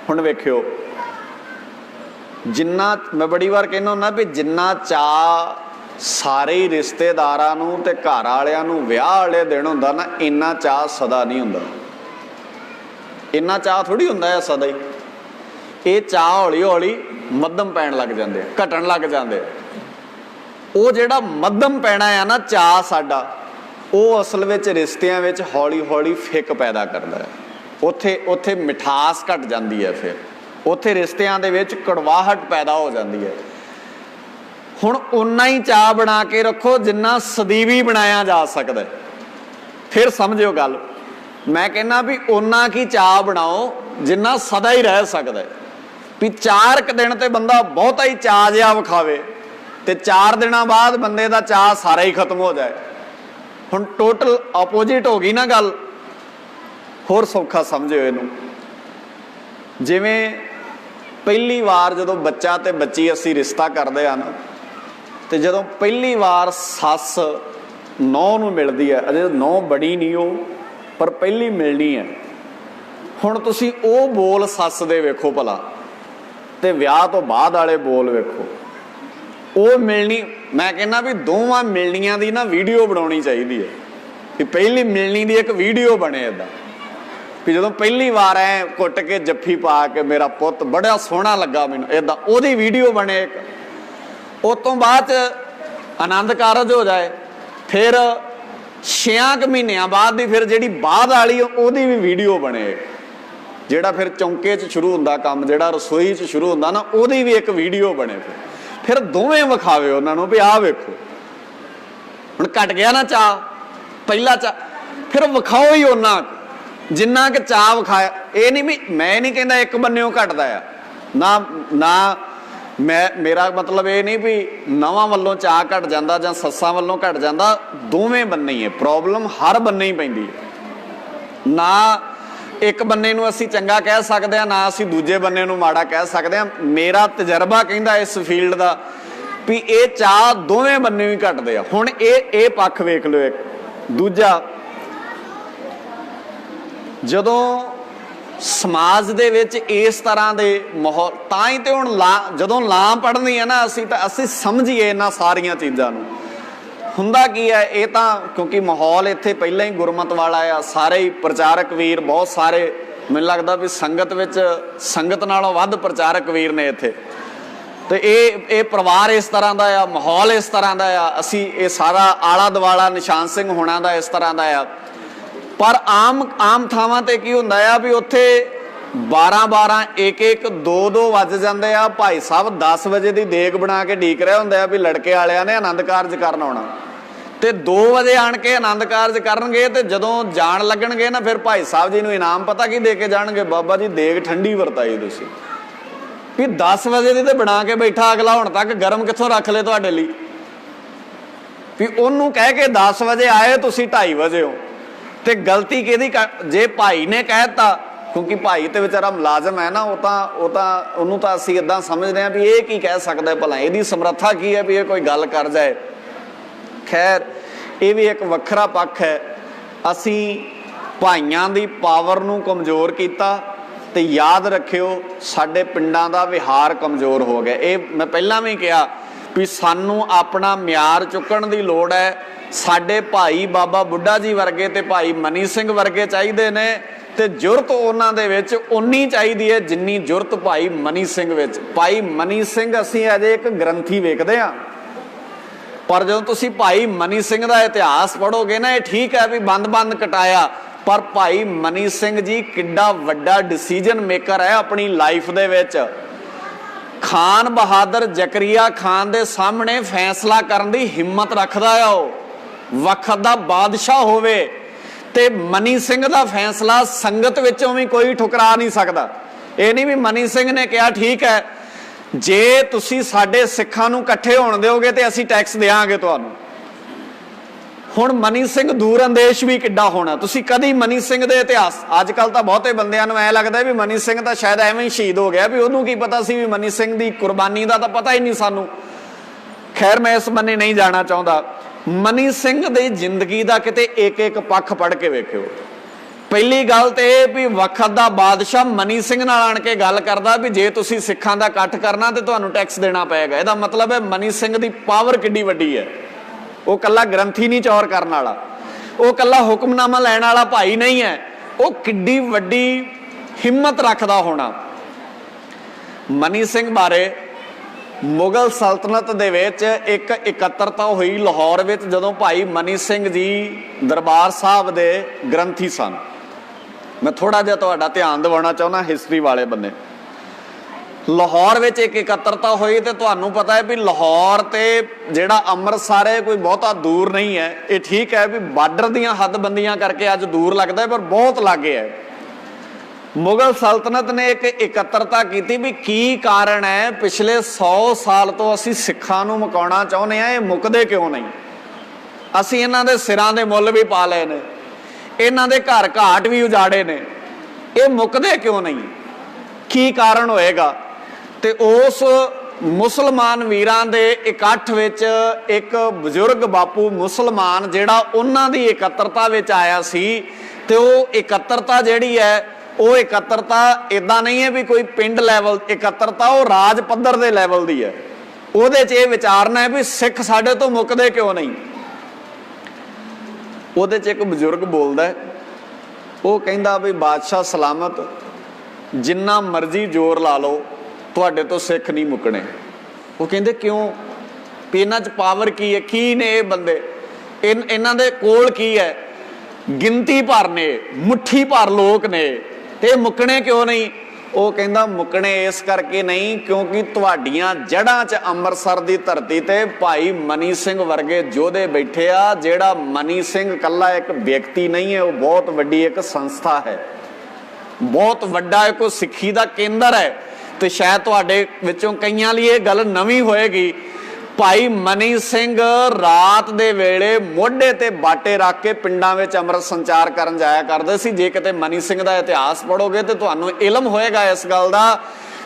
ਹੁਣ ਵੇਖਿਓ, ਜਿੰਨਾ ਮੈਂ ਬੜੀ ਵਾਰ ਕਹਿੰਦਾ ਹੁੰਦਾ ਵੀ ਜਿੰਨਾ ਚਾਅ ਸਾਰੇ ਹੀ ਰਿਸ਼ਤੇਦਾਰਾਂ ਨੂੰ ਤੇ ਘਰ ਵਾਲਿਆਂ ਨੂੰ ਵਿਆਹ ਵਾਲੇ ਦਿਨ ਹੁੰਦਾ ਨਾ, ਇੰਨਾ ਚਾਅ ਸਦਾ ਨਹੀਂ ਹੁੰਦਾ। ਇੰਨਾ ਚਾਅ ਥੋੜੀ ਹੁੰਦਾ ਹੈ ਸਦਾ ਹੀ। ਇਹ ਚਾਅ ਹੌਲੀ ਹੌਲੀ ਮੱਧਮ ਪੈਣ ਲੱਗ ਜਾਂਦੇ ਆ, ਘਟਣ ਲੱਗ ਜਾਂਦੇ ਆ। ਉਹ ਜਿਹੜਾ ਮੱਧਮ ਪੈਣਾ ਆ ਨਾ ਚਾਅ ਸਾਡਾ, ਉਹ ਅਸਲ ਵਿੱਚ ਰਿਸ਼ਤਿਆਂ ਵਿੱਚ ਹੌਲੀ ਹੌਲੀ ਫਿੱਕ ਪੈਦਾ ਕਰਦਾ ਹੈ। ਉੱਥੇ ਮਿਠਾਸ ਘਟ ਜਾਂਦੀ ਹੈ, ਫਿਰ ਉੱਥੇ ਰਿਸ਼ਤਿਆਂ ਦੇ ਵਿੱਚ ਕੜਵਾਹਟ ਪੈਦਾ ਹੋ ਜਾਂਦੀ ਹੈ। ਹੁਣ ਓਨਾ ਹੀ ਚਾਅ ਬਣਾ ਕੇ ਰੱਖੋ ਜਿੰਨਾ ਸਦੀਵੀ ਬਣਾਇਆ ਜਾ ਸਕਦਾ। ਫਿਰ ਸਮਝਿਓ ਗੱਲ, ਮੈਂ ਕਹਿੰਦਾ ਵੀ ਓਨਾ ਕੀ ਚਾਅ ਬਣਾਓ ਜਿੰਨਾ ਸਦਾ ਹੀ ਰਹਿ ਸਕਦਾ। ਵੀ 4 ਦਿਨ ਤੇ ਬੰਦਾ ਬਹੁਤਾ ਹੀ ਚਾਅ ਜਿਹਾ ਵਿਖਾਵੇ ਤੇ 4 ਦਿਨਾਂ ਬਾਅਦ ਬੰਦੇ ਦਾ ਚਾਅ ਸਾਰਾ ਹੀ ਖਤਮ ਹੋ ਜਾਏ। ਹੁਣ ਟੋਟਲ ਆਪੋਜਿਟ ਹੋ ਗਈ ਨਾ ਗੱਲ। ਹੋਰ ਸੌਖਾ ਸਮਝਿਓ ਇਹਨੂੰ, ਜਿਵੇਂ ਪਹਿਲੀ ਵਾਰ ਜਦੋਂ ਬੱਚਾ ਤੇ ਬੱਚੀ ਅਸੀਂ ਰਿਸ਼ਤਾ ਕਰਦੇ ਆ ਨਾ, ਤੇ ਜਦੋਂ ਪਹਿਲੀ ਵਾਰ ਸੱਸ ਨੌਂ ਨੂੰ ਮਿਲਦੀ ਹੈ, ਅਜੇ ਨੌਂ ਬੜੀ ਨਹੀਂ ਉਹ, ਪਰ ਪਹਿਲੀ ਮਿਲਣੀ ਹੈ। ਹੁਣ ਤੁਸੀਂ ਉਹ ਬੋਲ ਸੱਸ ਦੇ ਵੇਖੋ ਭਲਾ, ਤੇ ਵਿਆਹ ਤੋਂ ਬਾਅਦ ਵਾਲੇ ਬੋਲ ਵੇਖੋ। ਉਹ ਮਿਲਣੀ, ਮੈਂ ਕਹਿੰਦਾ ਵੀ ਦੋਵਾਂ ਮਿਲਣੀਆਂ ਦੀ ਨਾ ਵੀਡੀਓ ਬਣਾਉਣੀ ਚਾਹੀਦੀ ਹੈ। ਵੀ ਪਹਿਲੀ ਮਿਲਣੀ ਦੀ ਇੱਕ ਵੀਡੀਓ ਬਣੇ ਏਦਾਂ, ਵੀ ਜਦੋਂ ਪਹਿਲੀ ਵਾਰ ਐ ਘੁੱਟ ਕੇ ਜੱਫੀ ਪਾ ਕੇ ਮੇਰਾ ਪੁੱਤ ਬੜਾ ਸੋਹਣਾ ਲੱਗਾ ਮੈਨੂੰ, ਏਦਾਂ ਉਹਦੀ ਵੀਡੀਓ ਬਣੇ ਇੱਕ। ਉਸ ਤੋਂ ਬਾਅਦ ਆਨੰਦ ਕਾਰਜ ਹੋ ਜਾਏ, ਫਿਰ 6 ਮਹੀਨਿਆਂ ਬਾਅਦ ਦੀ ਫਿਰ ਜਿਹੜੀ ਬਾਅਦ ਵਾਲੀ ਉਹਦੀ ਵੀ ਵੀਡੀਓ ਬਣੇ, ਜਿਹੜਾ ਫਿਰ ਚੌਂਕੇ 'ਚ ਸ਼ੁਰੂ ਹੁੰਦਾ ਕੰਮ, ਜਿਹੜਾ ਰਸੋਈ 'ਚ ਸ਼ੁਰੂ ਹੁੰਦਾ ਨਾ, ਉਹਦੀ ਵੀ ਇੱਕ ਵੀਡੀਓ ਬਣੇ। ਫਿਰ ਦੋਵੇਂ ਵਿਖਾਵੇ ਉਹਨਾਂ ਨੂੰ ਵੀ ਆਹ ਵੇਖੋ, ਹੁਣ ਘਟ ਗਿਆ ਨਾ ਚਾਅ, ਪਹਿਲਾ ਚਾਅ, ਫਿਰ ਵਿਖਾਓ ਹੀ ਉਹਨਾਂ ਜਿੰਨਾ ਕਿ ਚਾਅ ਵਿਖਾਇਆ। ਇਹ ਨਹੀਂ ਵੀ, ਮੈਂ ਨਹੀਂ ਕਹਿੰਦਾ ਇੱਕ ਬੰਨਿਓ ਘਟਦਾ ਆ, ਨਾ ਮੇਰਾ ਮਤਲਬ ਇਹ ਨਹੀਂ ਵੀ ਨਵਾਂ ਵੱਲੋਂ ਚਾਅ ਘਟ ਜਾਂਦਾ ਜਾਂ ਸੱਸਾਂ ਵੱਲੋਂ ਘਟ ਜਾਂਦਾ, ਦੋਵੇਂ ਬੰਨੇ ਹੀ ਹੈ ਪ੍ਰੋਬਲਮ, ਹਰ ਬੰਨੇ ਹੀ ਪੈਂਦੀ ਹੈ। ਨਾ ਇੱਕ ਬੰਨੇ ਨੂੰ ਅਸੀਂ ਚੰਗਾ ਕਹਿ ਸਕਦੇ ਹਾਂ, ਨਾ ਅਸੀਂ ਦੂਜੇ ਬੰਨੇ ਨੂੰ ਮਾੜਾ ਕਹਿ ਸਕਦੇ ਹਾਂ। ਮੇਰਾ ਤਜਰਬਾ ਕਹਿੰਦਾ ਇਸ ਫੀਲਡ ਦਾ ਵੀ ਇਹ ਚਾਅ ਦੋਵੇਂ ਬੰਨੇ ਹੀ ਘਟਦੇ ਆ। ਹੁਣ ਇਹ ਪੱਖ ਵੇਖ ਲਓ। ਇੱਕ ਦੂਜਾ, ਜਦੋਂ ਸਮਾਜ ਦੇ ਵਿੱਚ ਇਸ ਤਰ੍ਹਾਂ ਦੇ ਮਾਹੌਲ, ਤਾਂ ਹੀ ਤੇ ਹੁਣ ਜਦੋਂ ਲਾਂ ਪੜ੍ਹਨੀ ਹੈ ਨਾ ਅਸੀਂ, ਤਾਂ ਅਸੀਂ ਸਮਝੀਏ ਇਹਨਾਂ ਸਾਰੀਆਂ ਚੀਜ਼ਾਂ ਨੂੰ। ਹੁੰਦਾ ਕੀ ਹੈ, ਇਹ ਤਾਂ ਕਿਉਂਕਿ ਮਾਹੌਲ ਇੱਥੇ ਪਹਿਲਾਂ ਹੀ ਗੁਰਮਤ ਵਾਲਾ ਆ, ਸਾਰੇ ਹੀ ਪ੍ਰਚਾਰਕ ਵੀਰ ਬਹੁਤ ਸਾਰੇ, ਮੈਨੂੰ ਲੱਗਦਾ ਵੀ ਸੰਗਤ ਨਾਲੋਂ ਵੱਧ ਪ੍ਰਚਾਰਕ ਵੀਰ ਨੇ ਇੱਥੇ। ਤੇ ਇਹ ਪਰਿਵਾਰ ਇਸ ਤਰ੍ਹਾਂ ਦਾ ਆ, ਮਾਹੌਲ ਇਸ ਤਰ੍ਹਾਂ ਦਾ ਆ, ਅਸੀਂ ਇਹ ਸਾਰਾ ਆਲਾ ਦੁਆਲਾ ਨਿਸ਼ਾਨ ਸਿੰਘ ਹੋਣਾ ਦਾ ਇਸ ਤਰ੍ਹਾਂ ਦਾ ਆ। ਪਰ ਆਮ ਥਾਵਾਂ ਤੇ ਕੀ ਹੁੰਦਾ ਆ ਵੀ ਉੱਥੇ 12-12, 1-1, 2-2 ਵੱਜ ਜਾਂਦੇ ਆ। ਭਾਈ ਸਾਹਿਬ 10 ਵਜੇ ਦੀ ਦੇਗ ਬਣਾ ਕੇ ਢੀਕ ਰਹੇ ਹੁੰਦੇ ਆ ਵੀ ਲੜਕੇ ਵਾਲਿਆਂ ਨੇ ਆਨੰਦ ਕਾਰਜ ਕਰਨ ਆਉਣਾ, ਤੇ 2 ਵਜੇ ਆਣ ਕੇ ਆਨੰਦ ਕਾਰਜ ਕਰਨਗੇ। ਤੇ ਜਦੋਂ ਜਾਣ ਲੱਗਣਗੇ ਨਾ, ਫਿਰ ਭਾਈ ਸਾਹਿਬ ਜੀ ਨੂੰ ਇਨਾਮ ਪਤਾ ਕੀ ਦੇ ਕੇ ਜਾਣਗੇ? ਬਾਬਾ ਜੀ ਦੇਗ ਠੰਡੀ ਵਰਤਾਈ ਤੁਸੀਂ, ਵੀ 10 ਵਜੇ ਦੀ ਤੇ ਬਣਾ ਕੇ ਬੈਠਾ ਅਗਲਾ, ਹੁਣ ਤੱਕ ਗਰਮ ਕਿੱਥੋਂ ਰੱਖ ਲਏ ਤੁਹਾਡੇ ਲਈ? ਵੀ ਉਹਨੂੰ ਕਹਿ ਕੇ 10 ਵਜੇ ਆਏ, ਤੁਸੀਂ 2:30 ਵਜੇ ਹੋ। ਤੇ ਗਲਤੀ ਕਿਹਦੀ? ਜੇ ਭਾਈ ਨੇ ਕਹਿਤਾ, ਕਿਉਂਕਿ ਭਾਈ ਤੇ ਵਿਚਾਰਾ ਮੁਲਾਜ਼ਮ ਹੈ ਨਾ, ਉਹਨੂੰ ਤਾਂ ਅਸੀਂ ਏਦਾਂ ਸਮਝਦੇ ਹਾਂ ਵੀ ਇਹ ਕੀ ਕਹਿ ਸਕਦਾ ਭਲਾ, ਇਹਦੀ ਸਮਰੱਥਾ ਕੀ ਹੈ ਵੀ ਇਹ ਕੋਈ ਗੱਲ ਕਰ ਜਾਏ। ਖੈਰ, ਇਹ ਵੀ ਇੱਕ ਵੱਖਰਾ ਪੱਖ ਹੈ। ਅਸੀਂ ਭਾਈਆਂ ਦੀ ਪਾਵਰ ਨੂੰ ਕਮਜ਼ੋਰ ਕੀਤਾ, ਤੇ ਯਾਦ ਰੱਖਿਓ ਸਾਡੇ ਪਿੰਡਾਂ ਦਾ ਵਿਹਾਰ ਕਮਜ਼ੋਰ ਹੋ ਗਿਆ। ਇਹ ਮੈਂ ਪਹਿਲਾਂ ਵੀ ਕਿਹਾ ਵੀ ਸਾਨੂੰ ਆਪਣਾ ਮਿਆਰ ਚੁੱਕਣ ਦੀ ਲੋੜ ਹੈ। ਸਾਡੇ ਭਾਈ ਬਾਬਾ ਬੁੱਢਾ ਜੀ ਵਰਗੇ ਤੇ ਭਾਈ ਮਨੀ ਸਿੰਘ ਵਰਗੇ ਚਾਹੀਦੇ ਨੇ, ਤੇ ਜੁਰਤ ਉਹਨਾਂ ਦੇ ਵਿੱਚ ਉਨੀ ਚਾਹੀਦੀ ਹੈ ਜਿੰਨੀ ਜੁਰਤ ਭਾਈ ਮਨੀ ਸਿੰਘ ਵਿੱਚ। ਭਾਈ ਮਨੀ ਸਿੰਘ ਅਸੀਂ ਅਜੇ ਇੱਕ ਗ੍ਰੰਥੀ ਵੇਖਦੇ ਹਾਂ, ਪਰ ਜਦੋਂ ਤੁਸੀਂ ਭਾਈ ਮਨੀ ਸਿੰਘ ਦਾ ਇਤਿਹਾਸ ਪੜ੍ਹੋਗੇ ਨਾ, ਇਹ ਠੀਕ ਹੈ ਵੀ ਬੰਦ ਕਟਾਇਆ, ਪਰ ਭਾਈ ਮਨੀ ਸਿੰਘ ਜੀ ਕਿੱਡਾ ਵੱਡਾ ਡਿਸੀਜਨ ਮੇਕਰ ਹੈ ਆਪਣੀ ਲਾਈਫ ਦੇ ਵਿੱਚ। ਖਾਨ ਬਹਾਦਰ ਜ਼ਕਰੀਆ ਖਾਨ ਦੇ ਸਾਹਮਣੇ ਫੈਸਲਾ ਕਰਨ ਦੀ ਹਿੰਮਤ ਰੱਖਦਾ ਆ। ਉਹ ਵਕਤ ਦਾ ਬਾਦਸ਼ਾਹ ਹੋਵੇ, ਤੇ ਮਨੀ ਸਿੰਘ ਦਾ ਫੈਸਲਾ ਸੰਗਤ ਵਿੱਚੋਂ ਵੀ ਕੋਈ ਠੁਕਰਾ ਨਹੀਂ ਸਕਦਾ। ਇਹ ਨਹੀਂ ਵੀ ਮਨੀ ਸਿੰਘ ਨੇ ਕਿਹਾ ਠੀਕ ਹੈ, ਜੇ ਤੁਸੀਂ ਸਾਡੇ ਸਿੱਖਾਂ ਨੂੰ ਇਕੱਠੇ ਹੋਣ ਦਿਓਗੇ ਤੇ ਅਸੀਂ ਟੈਕਸ ਦੇਵਾਂਗੇ ਤੁਹਾਨੂੰ। ਹੁਣ ਮਨੀ ਸਿੰਘ ਦੂਰ ਅੰਦੇਸ਼ ਵੀ ਕਿੱਡਾ ਹੋਣਾ। ਤੁਸੀਂ ਕਦੀ ਮਨੀ ਸਿੰਘ ਦੇ ਇਤਿਹਾਸ, ਅੱਜ ਕੱਲ ਤਾਂ ਬਹੁਤੇ ਬੰਦਿਆਂ ਨੂੰ ਐ ਲੱਗਦਾ ਵੀ ਮਨੀ ਸਿੰਘ ਤਾਂ ਸ਼ਾਇਦ ਐਵੇਂ ਹੀ ਸ਼ਹੀਦ ਹੋ ਗਿਆ, ਵੀ ਉਹਨੂੰ ਕੀ ਪਤਾ ਸੀ ਵੀ ਮਨੀ ਸਿੰਘ ਦੀ ਕੁਰਬਾਨੀ ਦਾ ਤਾਂ ਪਤਾ ਹੀ ਨਹੀਂ ਸਾਨੂੰ। ਖੈਰ, ਮੈਂ ਇਸ ਬੰਨੇ ਨਹੀਂ ਜਾਣਾ ਚਾਹੁੰਦਾ। ਮਨੀ ਸਿੰਘ ਦੀ ਜ਼ਿੰਦਗੀ ਦਾ ਕਿਤੇ ਇੱਕ ਪੱਖ ਪੜ੍ਹ ਕੇ ਵੇਖਿਓ। ਪਹਿਲੀ ਗੱਲ ਤੇ ਇਹ ਵੀ ਵਕਤ ਦਾ ਬਾਦਸ਼ਾਹ ਮਨੀ ਸਿੰਘ ਨਾਲ ਆਣ ਕੇ ਗੱਲ ਕਰਦਾ ਵੀ ਜੇ ਤੁਸੀਂ ਸਿੱਖਾਂ ਦਾ ਇਕੱਠ ਕਰਨਾ ਤੇ ਤੁਹਾਨੂੰ ਟੈਕਸ ਦੇਣਾ ਪਏਗਾ। ਇਹਦਾ ਮਤਲਬ ਹੈ ਮਨੀ ਸਿੰਘ ਦੀ ਪਾਵਰ ਕਿੱਡੀ ਵੱਡੀ ਹੈ। ਉਹ ਕੱਲਾ ਗ੍ਰੰਥੀ ਨਹੀਂ ਚੌਰ ਕਰਨ ਵਾਲਾ, ਉਹ ਕੱਲਾ ਹੁਕਮਨਾਮਾ ਲੈਣ ਵਾਲਾ ਭਾਈ ਨਹੀਂ ਹੈ, ਉਹ ਕਿੱਡੀ ਵੱਡੀ ਹਿੰਮਤ ਰੱਖਦਾ ਹੋਣਾ। ਮਨੀ ਸਿੰਘ ਬਾਰੇ ਮੁਗਲ ਸਲਤਨਤ ਦੇ ਵਿੱਚ ਇੱਕ ਇਕੱਤਰਤਾ ਹੋਈ ਲਾਹੌਰ ਵਿੱਚ, ਜਦੋਂ ਭਾਈ ਮਨੀ ਸਿੰਘ ਜੀ ਦਰਬਾਰ ਸਾਹਿਬ ਦੇ ਗ੍ਰੰਥੀ ਸਨ। ਮੈਂ ਥੋੜਾ ਜਿਹਾ ਤੁਹਾਡਾ ਧਿਆਨ ਦਿਵਾਉਣਾ ਚਾਹੁੰਦਾ ਹਿਸਟਰੀ ਵਾਲੇ ਬੰਨੇ। ਲਾਹੌਰ ਵਿੱਚ ਇੱਕ ਇਕੱਤਰਤਾ ਹੋਈ, ਤੇ ਤੁਹਾਨੂੰ ਪਤਾ ਹੈ ਵੀ ਲਾਹੌਰ ਤੇ ਜਿਹੜਾ ਅੰਮ੍ਰਿਤਸਰ ਹੈ ਕੋਈ ਬਹੁਤਾ ਦੂਰ ਨਹੀਂ ਹੈ। ਇਹ ਠੀਕ ਹੈ ਵੀ ਬਾਰਡਰ ਦੀਆਂ ਹੱਦਬੰਦੀਆਂ ਕਰਕੇ ਅੱਜ ਦੂਰ ਲੱਗਦਾ, ਪਰ ਬਹੁਤ ਲਾਗੇ ਹੈ। ਮੁਗਲ ਸਲਤਨਤ ਨੇ ਇੱਕ ਇਕੱਤਰਤਾ ਕੀਤੀ ਵੀ ਕੀ ਕਾਰਨ ਹੈ ਪਿਛਲੇ 100 ਸਾਲ ਤੋਂ ਅਸੀਂ ਸਿੱਖਾਂ ਨੂੰ ਮੁਕਾਉਣਾ ਚਾਹੁੰਦੇ ਹਾਂ, ਇਹ ਮੁੱਕਦੇ ਕਿਉਂ ਨਹੀਂ? ਅਸੀਂ ਇਹਨਾਂ ਦੇ ਸਿਰਾਂ ਦੇ ਮੁੱਲ ਵੀ ਪਾ ਲਏ ਨੇ, ਇਹਨਾਂ ਦੇ ਘਰ ਘਾਟ ਵੀ ਉਜਾੜੇ ਨੇ, ਇਹ ਮੁੱਕਦੇ ਕਿਉਂ ਨਹੀਂ? ਕੀ ਕਾਰਨ ਹੋਏਗਾ? ਤੇ ਉਸ ਮੁਸਲਮਾਨ ਵੀਰਾਂ ਦੇ ਇਕੱਠ ਵਿੱਚ ਇੱਕ ਬਜ਼ੁਰਗ ਬਾਪੂ ਮੁਸਲਮਾਨ ਜਿਹੜਾ ਉਹਨਾਂ ਦੀ ਇਕੱਤਰਤਾ ਵਿੱਚ ਆਇਆ ਸੀ, ਤੇ ਉਹ ਇਕੱਤਰਤਾ ਜਿਹੜੀ ਹੈ, ਉਹ ਇਕੱਤਰਤਾ ਇਦਾਂ ਨਹੀਂ ਹੈ ਵੀ ਕੋਈ ਪਿੰਡ ਲੈਵਲ ਇਕੱਤਰਤਾ, ਉਹ ਰਾਜ ਪੱਧਰ ਦੇ ਲੈਵਲ ਦੀ ਹੈ। ਉਹਦੇ 'ਚ ਇਹ ਵਿਚਾਰਨਾ ਹੈ ਵੀ ਸਿੱਖ ਸਾਡੇ ਤੋਂ ਮੁੱਕਦੇ ਕਿਉਂ ਨਹੀਂ। ਉਹਦੇ 'ਚ ਇੱਕ ਬਜ਼ੁਰਗ ਬੋਲਦਾ, ਉਹ ਕਹਿੰਦਾ ਵੀ ਬਾਦਸ਼ਾਹ ਸਲਾਮਤ, ਜਿੰਨਾ ਮਰਜ਼ੀ ਜ਼ੋਰ ਲਾ ਲਓ ਤੁਹਾਡੇ ਤੋਂ ਸਿੱਖ ਨਹੀਂ ਮੁੱਕਣੇ। ਉਹ ਕਹਿੰਦੇ ਕਿਉਂ? ਵੀ ਇਹਨਾਂ 'ਚ ਪਾਵਰ ਕੀ ਹੈ? ਕੀ ਨੇ ਇਹ ਬੰਦੇ? ਇਹਨਾਂ ਦੇ ਕੋਲ ਕੀ ਹੈ, ਗਿਣਤੀ ਭਰ ਨੇ, ਮੁੱਠੀ ਭਰ ਲੋਕ ਨੇ, ਤੇ ਮੁੱਕਣੇ ਕਿਉਂ ਨਹੀਂ? ਉਹ ਕਹਿੰਦਾ ਮੁੱਕਣੇ ਇਸ ਕਰਕੇ ਨਹੀਂ ਕਿਉਂਕਿ ਤੁਹਾਡੀਆਂ ਜੜ੍ਹਾਂ 'ਚ ਅੰਮ੍ਰਿਤਸਰ ਦੀ ਧਰਤੀ ਤੇ ਭਾਈ ਮਨੀ ਸਿੰਘ ਵਰਗੇ ਯੋਧੇ ਬੈਠੇ ਆ। ਜਿਹੜਾ ਮਨੀ ਸਿੰਘ ਇਕੱਲਾ ਇੱਕ ਵਿਅਕਤੀ ਨਹੀਂ ਹੈ, ਉਹ ਬਹੁਤ ਵੱਡੀ ਇੱਕ ਸੰਸਥਾ ਹੈ, ਬਹੁਤ ਵੱਡਾ ਇੱਕ ਸਿੱਖੀ ਦਾ ਕੇਂਦਰ ਹੈ। ਤੇ ਸ਼ਾਇਦ ਤੁਹਾਡੇ ਵਿੱਚੋਂ ਕਈਆਂ ਲਈ ਇਹ ਗੱਲ ਨਵੀਂ ਹੋਏਗੀ। ਭਾਈ ਮਨੀ ਸਿੰਘ ਰਾਤ ਦੇ ਵੇਲੇ ਮੋਢੇ ਤੇ ਬਾਟੇ ਰੱਖ ਕੇ ਪਿੰਡਾਂ ਵਿੱਚ ਅੰਮ੍ਰਿਤ ਸੰਚਾਰ ਕਰਨ ਜਾਇਆ ਕਰਦੇ ਸੀ। ਜੇ ਕਿਤੇ ਮਨੀ ਸਿੰਘ ਦਾ ਇਤਿਹਾਸ ਪੜ੍ਹੋਗੇ ਤੇ ਤੁਹਾਨੂੰ ਇਲਮ ਹੋਏਗਾ ਇਸ ਗੱਲ ਦਾ।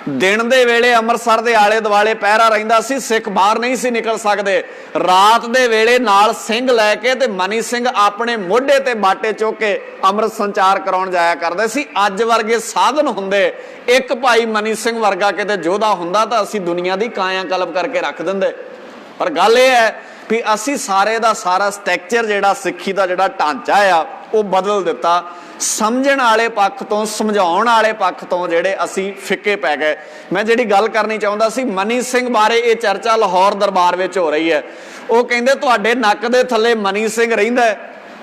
ਦਿਨ ਦੇ ਵੇਲੇ ਅੰਮ੍ਰਿਤਸਰ ਦੇ ਆਲੇ ਦੁਆਲੇ ਪਹਿਰਾ ਰਹਿੰਦਾ ਸੀ, ਸਿੱਖ ਬਾਹਰ ਨਹੀਂ ਸੀ ਨਿਕਲ ਸਕਦੇ। ਰਾਤ ਦੇ ਵੇਲੇ ਨਾਲ ਸਿੰਘ ਲੈ ਕੇ ਤੇ ਮਨੀ ਸਿੰਘ ਆਪਣੇ ਮੋਢੇ ਤੇ ਬਾਟੇ ਚੁੱਕ ਕੇ ਅੰਮ੍ਰਿਤ ਸੰਚਾਰ ਕਰਾਉਣ ਜਾਇਆ ਕਰਦੇ ਸੀ। ਅੱਜ ਵਰਗੇ ਸਾਧਨ ਹੁੰਦੇ, ਇੱਕ ਭਾਈ ਮਨੀ ਸਿੰਘ ਵਰਗਾ ਕਿਤੇ ਯੋਧਾ ਹੁੰਦਾ ਤਾਂ ਅਸੀਂ ਦੁਨੀਆ ਦੀ ਕਾਇਆ ਕਲਪ ਕਰਕੇ ਰੱਖ ਦਿੰਦੇ। ਪਰ ਗੱਲ ਇਹ ਹੈ ਵੀ ਅਸੀਂ ਸਾਰੇ ਦਾ ਸਾਰਾ ਸਟਰਕਚਰ ਜਿਹੜਾ ਸਿੱਖੀ ਦਾ ਜਿਹੜਾ ਢਾਂਚਾ ਆ ਉਹ ਬਦਲ ਦਿੱਤਾ। ਸਮਝਣ ਵਾਲੇ ਪੱਖ ਤੋਂ, ਸਮਝਾਉਣ ਵਾਲੇ ਪੱਖ ਤੋਂ ਜਿਹੜੇ ਅਸੀਂ ਫਿੱਕੇ ਪੈ ਗਏ। ਮੈਂ ਜਿਹੜੀ ਗੱਲ ਕਰਨੀ ਚਾਹੁੰਦਾ ਸੀ, ਮਨੀ ਸਿੰਘ ਬਾਰੇ ਇਹ ਚਰਚਾ ਲਾਹੌਰ ਦਰਬਾਰ ਵਿੱਚ ਹੋ ਰਹੀ ਹੈ। ਉਹ ਕਹਿੰਦੇ ਤੁਹਾਡੇ ਨੱਕ ਦੇ ਥੱਲੇ ਮਨੀ ਸਿੰਘ ਰਹਿੰਦਾ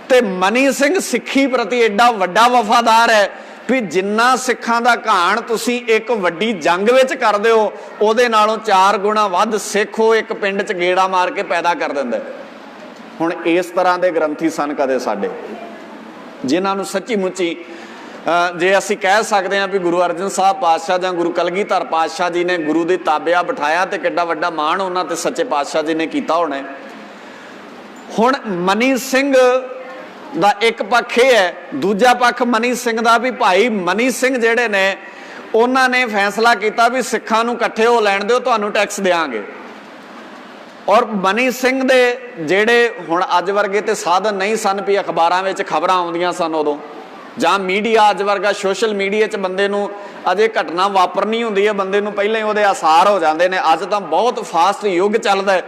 ਤੇ ਮਨੀ ਸਿੰਘ ਸਿੱਖੀ ਪ੍ਰਤੀ ਐਡਾ ਵੱਡਾ ਵਫਾਦਾਰ ਹੈ ਵੀ ਜਿੰਨਾ ਸਿੱਖਾਂ ਦਾ ਘਾਣ ਤੁਸੀਂ ਇੱਕ ਵੱਡੀ ਜੰਗ ਵਿੱਚ ਕਰਦੇ ਹੋ, ਉਹਦੇ ਨਾਲੋਂ 4 ਗੁਣਾ ਵੱਧ ਸਿੱਖ ਉਹ ਇੱਕ ਪਿੰਡ 'ਚ ਗੇੜਾ ਮਾਰ ਕੇ ਪੈਦਾ ਕਰ ਦਿੰਦਾ। ਹੁਣ ਇਸ ਤਰ੍ਹਾਂ ਦੇ ਗ੍ਰੰਥੀ ਸਨ ਕਦੇ ਸਾਡੇ, ਜਿਨ੍ਹਾਂ ਨੂੰ ਸੱਚੀ ਮੁੱਚੀ ਜੇ ਅਸੀਂ ਕਹਿ ਸਕਦੇ ਹਾਂ ਵੀ ਗੁਰੂ ਅਰਜਨ ਸਾਹਿਬ ਪਾਤਸ਼ਾਹ ਜਾਂ ਗੁਰੂ ਕਲਗੀਧਰ ਪਾਤਸ਼ਾਹ ਜੀ ਨੇ ਗੁਰੂ ਦੀ ਤਾਬਿਆ ਬਿਠਾਇਆ ਤੇ ਕਿੱਡਾ ਵੱਡਾ ਮਾਣ ਉਹਨਾਂ ਤੇ ਸੱਚੇ ਪਾਤਸ਼ਾਹ ਜੀ ਨੇ ਕੀਤਾ ਹੋਣਾ। ਹੁਣ ਮਨੀ ਸਿੰਘ ਦਾ ਇੱਕ ਪੱਖ ਇਹ ਹੈ, ਦੂਜਾ ਪੱਖ ਮਨੀ ਸਿੰਘ ਦਾ ਵੀ ਭਾਈ ਮਨੀ ਸਿੰਘ ਜਿਹੜੇ ਨੇ ਉਹਨਾਂ ਨੇ ਫੈਸਲਾ ਕੀਤਾ ਵੀ ਸਿੱਖਾਂ ਨੂੰ ਇਕੱਠੇ ਹੋ ਲੈਣ ਦਿਓ, ਤੁਹਾਨੂੰ ਟੈਕਸ ਦੇਵਾਂਗੇ। ਔਰ ਮਨੀ ਸਿੰਘ ਦੇ ਜਿਹੜੇ ਹੁਣ ਅੱਜ ਵਰਗੇ ਤੇ ਸਾਧਨ ਨਹੀਂ ਸਨ ਵੀ ਅਖਬਾਰਾਂ ਵਿੱਚ ਖਬਰਾਂ ਆਉਂਦੀਆਂ ਸਨ ਉਦੋਂ, ਜਾਂ ਮੀਡੀਆ ਅੱਜ ਵਰਗਾ ਸੋਸ਼ਲ ਮੀਡੀਆ 'ਚ ਬੰਦੇ ਨੂੰ ਅਜੇ ਘਟਨਾ ਵਾਪਰਨੀ ਹੁੰਦੀ ਹੈ ਬੰਦੇ ਨੂੰ ਪਹਿਲਾਂ ਹੀ ਉਹਦੇ ਆਸਾਰ ਹੋ ਜਾਂਦੇ ਨੇ। ਅੱਜ ਤਾਂ ਬਹੁਤ ਫਾਸਟ ਯੁੱਗ ਚੱਲਦਾ,